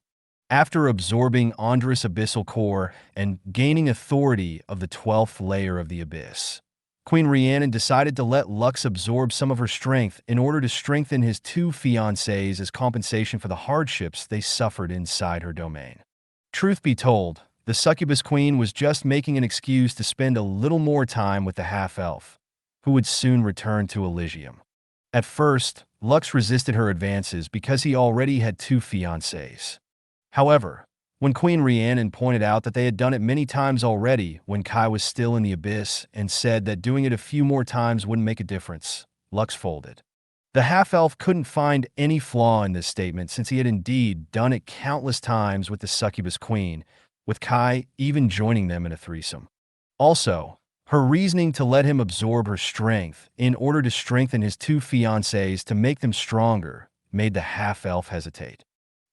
After absorbing Andres' abyssal core and gaining authority of the 12th layer of the abyss, Queen Rhiannon decided to let Lux absorb some of her strength in order to strengthen his 2 fiancés as compensation for the hardships they suffered inside her domain. Truth be told, the succubus queen was just making an excuse to spend a little more time with the half-elf, who would soon return to Elysium. At first, Lux resisted her advances because he already had 2 fiancés. However, when Queen Rhiannon pointed out that they had done it many times already when Kai was still in the abyss and said that doing it a few more times wouldn't make a difference, Lux folded. The half-elf couldn't find any flaw in this statement since he had indeed done it countless times with the succubus queen, with Kai even joining them in a threesome. Also, her reasoning to let him absorb her strength in order to strengthen his 2 fiancés to make them stronger made the half-elf hesitate.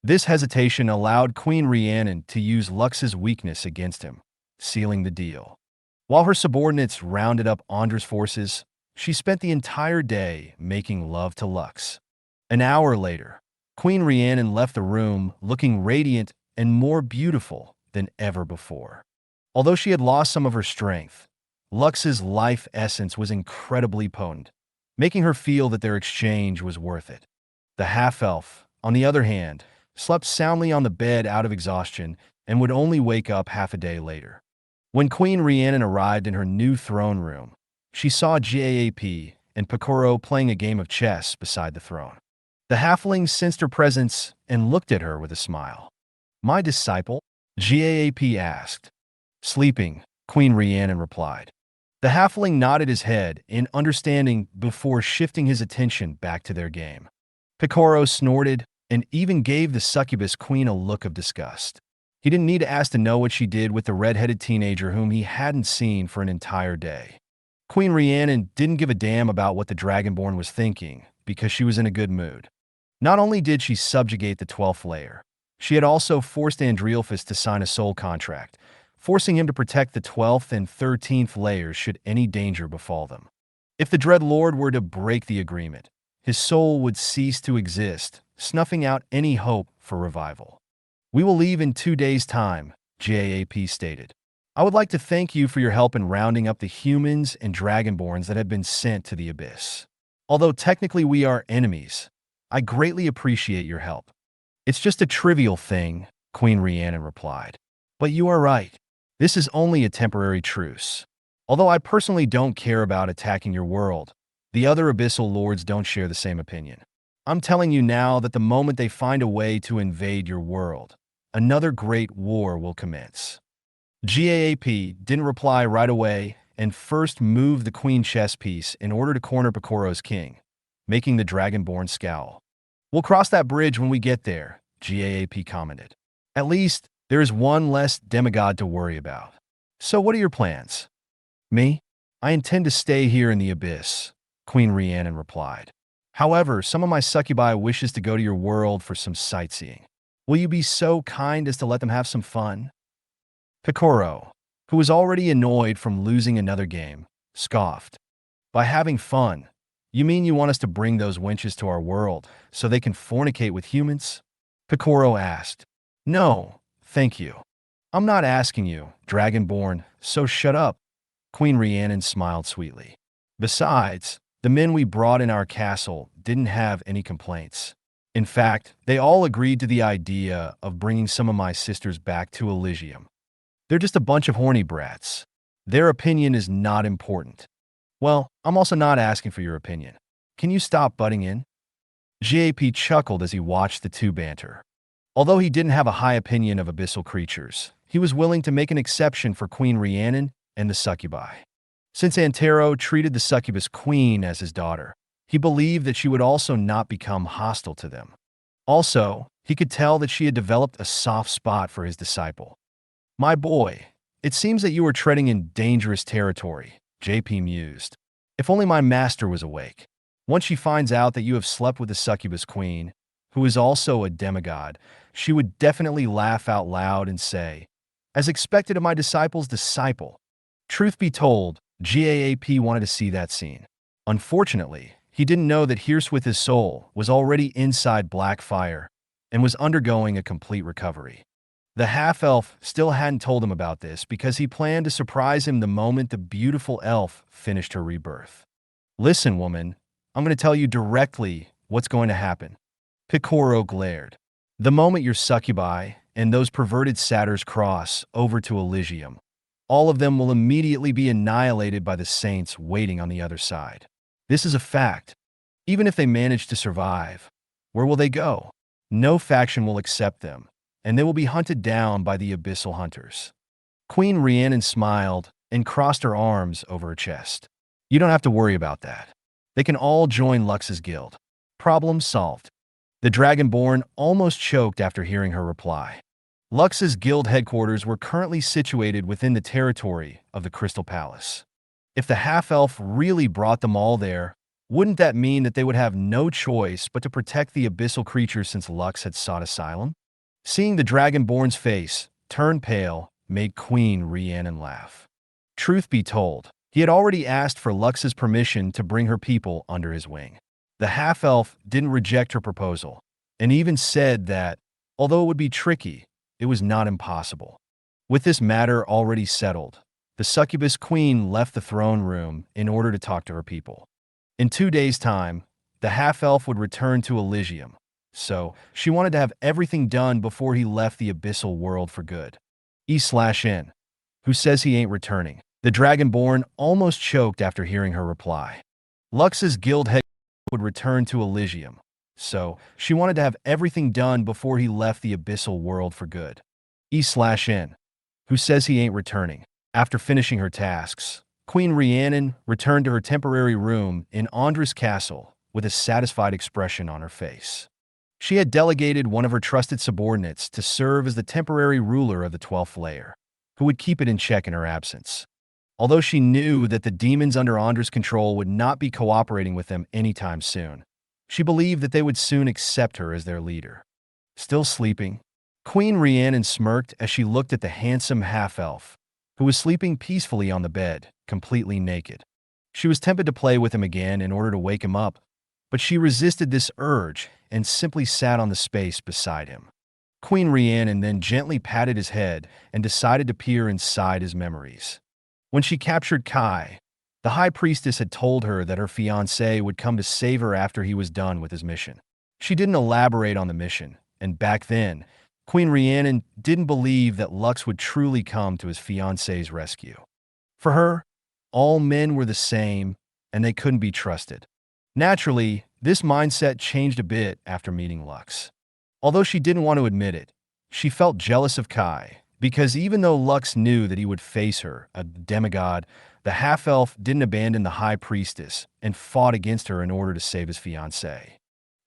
This hesitation allowed Queen Rhiannon to use Lux's weakness against him, sealing the deal. While her subordinates rounded up Andres' forces, she spent the entire day making love to Lux. An hour later, Queen Rhiannon left the room looking radiant and more beautiful than ever before. Although she had lost some of her strength, Lux's life essence was incredibly potent, making her feel that their exchange was worth it. The half-elf, on the other hand, slept soundly on the bed out of exhaustion and would only wake up half a day later. When Queen Rhiannon arrived in her new throne room, she saw Gaap and Picoro playing a game of chess beside the throne. The halfling sensed her presence and looked at her with a smile. "My disciple?" Gaap asked. "Sleeping," Queen Rhiannon replied. The halfling nodded his head in understanding before shifting his attention back to their game. Picoro snorted and even gave the succubus queen a look of disgust. He didn't need to ask to know what she did with the red-headed teenager whom he hadn't seen for an entire day. Queen Rhiannon didn't give a damn about what the Dragonborn was thinking because she was in a good mood. Not only did she subjugate the 12th layer, she had also forced Andrealphus to sign a soul contract, forcing him to protect the 12th and 13th layers should any danger befall them. If the Dread Lord were to break the agreement, his soul would cease to exist, snuffing out any hope for revival. "We will leave in 2 days' time," Gaap stated. "I would like to thank you for your help in rounding up the humans and Dragonborns that have been sent to the abyss. Although technically we are enemies, I greatly appreciate your help." "It's just a trivial thing," Queen Rhiannon replied. "But you are right. This is only a temporary truce. Although I personally don't care about attacking your world, the other abyssal lords don't share the same opinion. I'm telling you now that the moment they find a way to invade your world, another great war will commence." Gaap didn't reply right away and first moved the queen chess piece in order to corner Picoro's king, making the Dragonborn scowl. "We'll cross that bridge when we get there," Gaap commented. "At least, there is one less demigod to worry about. So what are your plans?" "Me? I intend to stay here in the abyss," Queen Rhiannon replied. "However, some of my succubi wishes to go to your world for some sightseeing. Will you be so kind as to let them have some fun?" Picoro, who was already annoyed from losing another game, scoffed. "By having fun, you mean you want us to bring those wenches to our world so they can fornicate with humans?" Picoro asked. "No, thank you. I'm not asking you, Dragonborn, so shut up. Queen Rhiannon smiled sweetly. Besides, the men we brought in our castle didn't have any complaints. In fact, they all agreed to the idea of bringing some of my sisters back to Elysium. They're just a bunch of horny brats. Their opinion is not important. Well, I'm also not asking for your opinion. Can you stop butting in? JAP chuckled as he watched the two banter. Although he didn't have a high opinion of abyssal creatures, he was willing to make an exception for Queen Rhiannon and the succubi. Since Antero treated the succubus queen as his daughter, he believed that she would also not become hostile to them. Also, he could tell that she had developed a soft spot for his disciple. My boy, it seems that you are treading in dangerous territory, JP mused. If only my master was awake. Once she finds out that you have slept with the succubus queen, who is also a demigod, she would definitely laugh out loud and say, as expected of my disciple's disciple. Truth be told, GAAP wanted to see that scene. Unfortunately, he didn't know that Hearse with his soul was already inside Blackfire and was undergoing a complete recovery. The half-elf still hadn't told him about this because he planned to surprise him the moment the beautiful elf finished her rebirth. Listen, woman, I'm going to tell you directly what's going to happen. Picoro glared. The moment your succubi and those perverted satyrs cross over to Elysium, all of them will immediately be annihilated by the saints waiting on the other side. This is a fact. Even if they manage to survive, where will they go? No faction will accept them, and they will be hunted down by the abyssal hunters. Queen Rhiannon smiled and crossed her arms over her chest. You don't have to worry about that. They can all join Lux's guild. Problem solved. The Dragonborn almost choked after hearing her reply. Lux's guild headquarters were currently situated within the territory of the Crystal Palace. If the half-elf really brought them all there, wouldn't that mean that they would have no choice but to protect the abyssal creatures since Lux had sought asylum? Seeing the Dragonborn's face turn pale made Queen Rhiannon laugh. Truth be told, he had already asked for Lux's permission to bring her people under his wing. The half-elf didn't reject her proposal, and even said that, although it would be tricky, it was not impossible. With this matter already settled, the succubus queen left the throne room in order to talk to her people. In 2 days' time, the half-elf would return to Elysium, so she wanted to have everything done before he left the abyssal world for good. E/N, who says he ain't returning. The Dragonborn almost choked after hearing her reply. Lux's guild head would return to Elysium, so she wanted to have everything done before he left the abyssal world for good. E/N, who says he ain't returning. After finishing her tasks, Queen Rhiannon returned to her temporary room in Andris Castle with a satisfied expression on her face. She had delegated one of her trusted subordinates to serve as the temporary ruler of the 12th layer, who would keep it in check in her absence. Although she knew that the demons under Andris' control would not be cooperating with them anytime soon, she believed that they would soon accept her as their leader. Still sleeping, Queen Rhiannon smirked as she looked at the handsome half-elf, who was sleeping peacefully on the bed, completely naked. She was tempted to play with him again in order to wake him up, but she resisted this urge and simply sat on the space beside him. Queen Rhiannon then gently patted his head and decided to peer inside his memories. When she captured Kai, the High Priestess had told her that her fiancé would come to save her after he was done with his mission. She didn't elaborate on the mission, and back then, Queen Rhiannon didn't believe that Lux would truly come to his fiancé's rescue. For her, all men were the same, and they couldn't be trusted. Naturally, this mindset changed a bit after meeting Lux. Although she didn't want to admit it, she felt jealous of Kai, because even though Lux knew that he would face her, a demigod, the half-elf didn't abandon the High Priestess and fought against her in order to save his fiancé.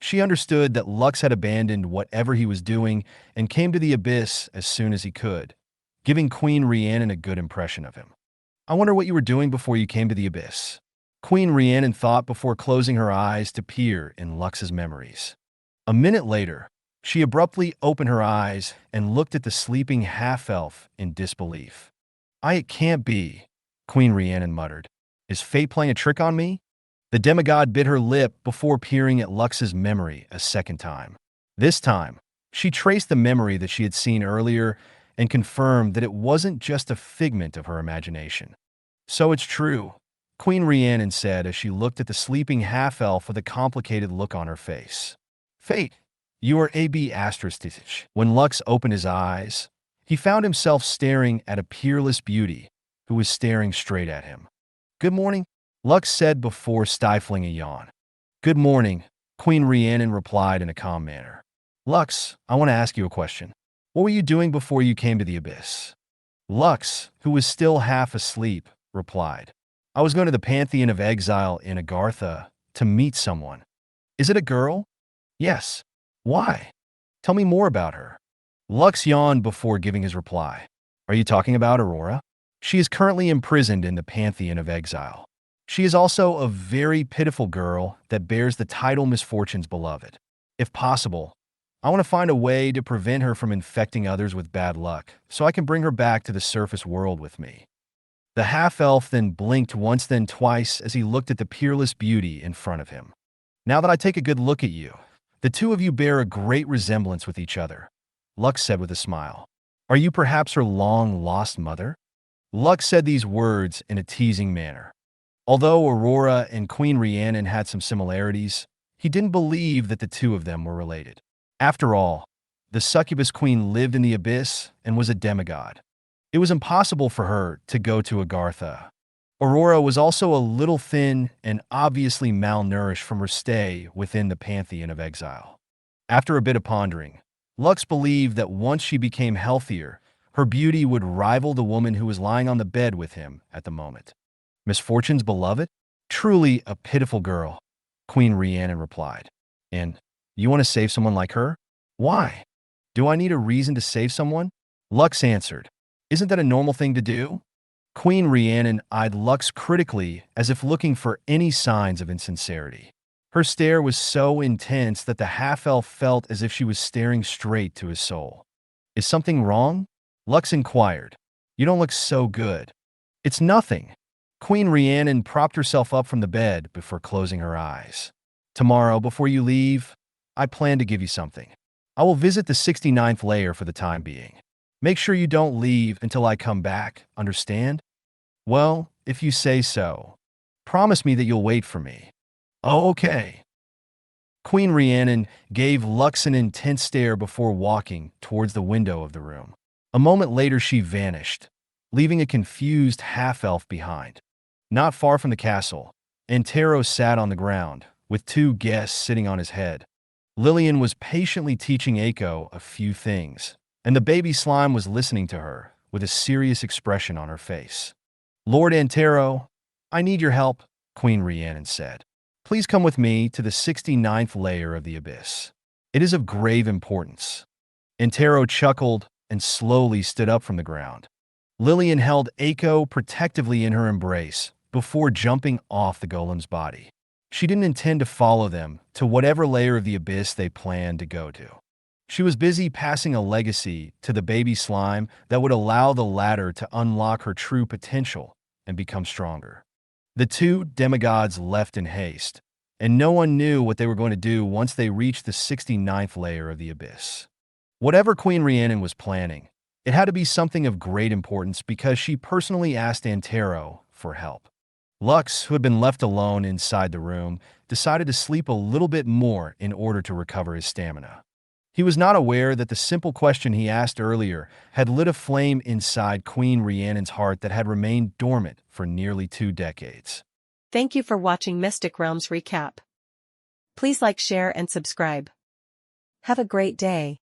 She understood that Lux had abandoned whatever he was doing and came to the abyss as soon as he could, giving Queen Rhiannon a good impression of him. I wonder what you were doing before you came to the abyss. Queen Rhiannon thought before closing her eyes to peer in Lux's memories. A minute later, she abruptly opened her eyes and looked at the sleeping half-elf in disbelief. It can't be, Queen Rhiannon muttered. Is fate playing a trick on me? The demigod bit her lip before peering at Lux's memory a second time. This time, she traced the memory that she had seen earlier and confirmed that it wasn't just a figment of her imagination. "So it's true," Queen Rhiannon said as she looked at the sleeping half-elf with a complicated look on her face. "Fate, you are AB ***. When Lux opened his eyes, he found himself staring at a peerless beauty who was staring straight at him. "Good morning," Lux said before stifling a yawn. "Good morning," Queen Rhiannon replied in a calm manner. "Lux, I want to ask you a question. What were you doing before you came to the Abyss?" Lux, who was still half asleep, replied, "I was going to the Pantheon of Exile in Agartha to meet someone." "Is it a girl?" "Yes." "Why? Tell me more about her." Lux yawned before giving his reply. "Are you talking about Aurora? She is currently imprisoned in the Pantheon of Exile. She is also a very pitiful girl that bears the title Misfortune's Beloved. If possible, I want to find a way to prevent her from infecting others with bad luck, so I can bring her back to the surface world with me." The half-elf then blinked once then twice as he looked at the peerless beauty in front of him. "Now that I take a good look at you, the two of you bear a great resemblance with each other," Lux said with a smile. "Are you perhaps her long-lost mother?" Lux said these words in a teasing manner. Although Aurora and Queen Rhiannon had some similarities, he didn't believe that the two of them were related. After all, the succubus queen lived in the Abyss and was a demigod. It was impossible for her to go to Agartha. Aurora was also a little thin and obviously malnourished from her stay within the Pantheon of Exile. After a bit of pondering, Lux believed that once she became healthier, her beauty would rival the woman who was lying on the bed with him at the moment. "Misfortune's beloved? Truly a pitiful girl," Queen Rhiannon replied. "And you want to save someone like her? Why? Do I need a reason to save someone?" Lux answered. "Isn't that a normal thing to do?" Queen Rhiannon eyed Lux critically as if looking for any signs of insincerity. Her stare was so intense that the half-elf felt as if she was staring straight to his soul. "Is something wrong?" Lux inquired. "You don't look so good." "It's nothing." Queen Rhiannon propped herself up from the bed before closing her eyes. "Tomorrow, before you leave, I plan to give you something. I will visit the 69th layer for the time being. Make sure you don't leave until I come back, understand?" "Well, if you say so. Promise me that you'll wait for me." "Oh, okay." Queen Rhiannon gave Lux an intense stare before walking towards the window of the room. A moment later she vanished, leaving a confused half-elf behind. Not far from the castle, Antero sat on the ground, with two guests sitting on his head. Lillian was patiently teaching Aiko a few things, and the baby slime was listening to her with a serious expression on her face. "Lord Antero, I need your help," Queen Rhiannon said. "Please come with me to the 69th layer of the Abyss. It is of grave importance." Antero chuckled and slowly stood up from the ground. Lillian held Aiko protectively in her embrace before jumping off the golem's body. She didn't intend to follow them to whatever layer of the Abyss they planned to go to. She was busy passing a legacy to the baby slime that would allow the latter to unlock her true potential and become stronger. The two demigods left in haste, and no one knew what they were going to do once they reached the 69th layer of the Abyss. Whatever Queen Rhiannon was planning, it had to be something of great importance because she personally asked Antero for help. Lux, who had been left alone inside the room, decided to sleep a little bit more in order to recover his stamina. He was not aware that the simple question he asked earlier had lit a flame inside Queen Rhiannon's heart that had remained dormant for nearly 2 decades. Thank you for watching Mystic Realms Recap. Please like, share, and subscribe. Have a great day.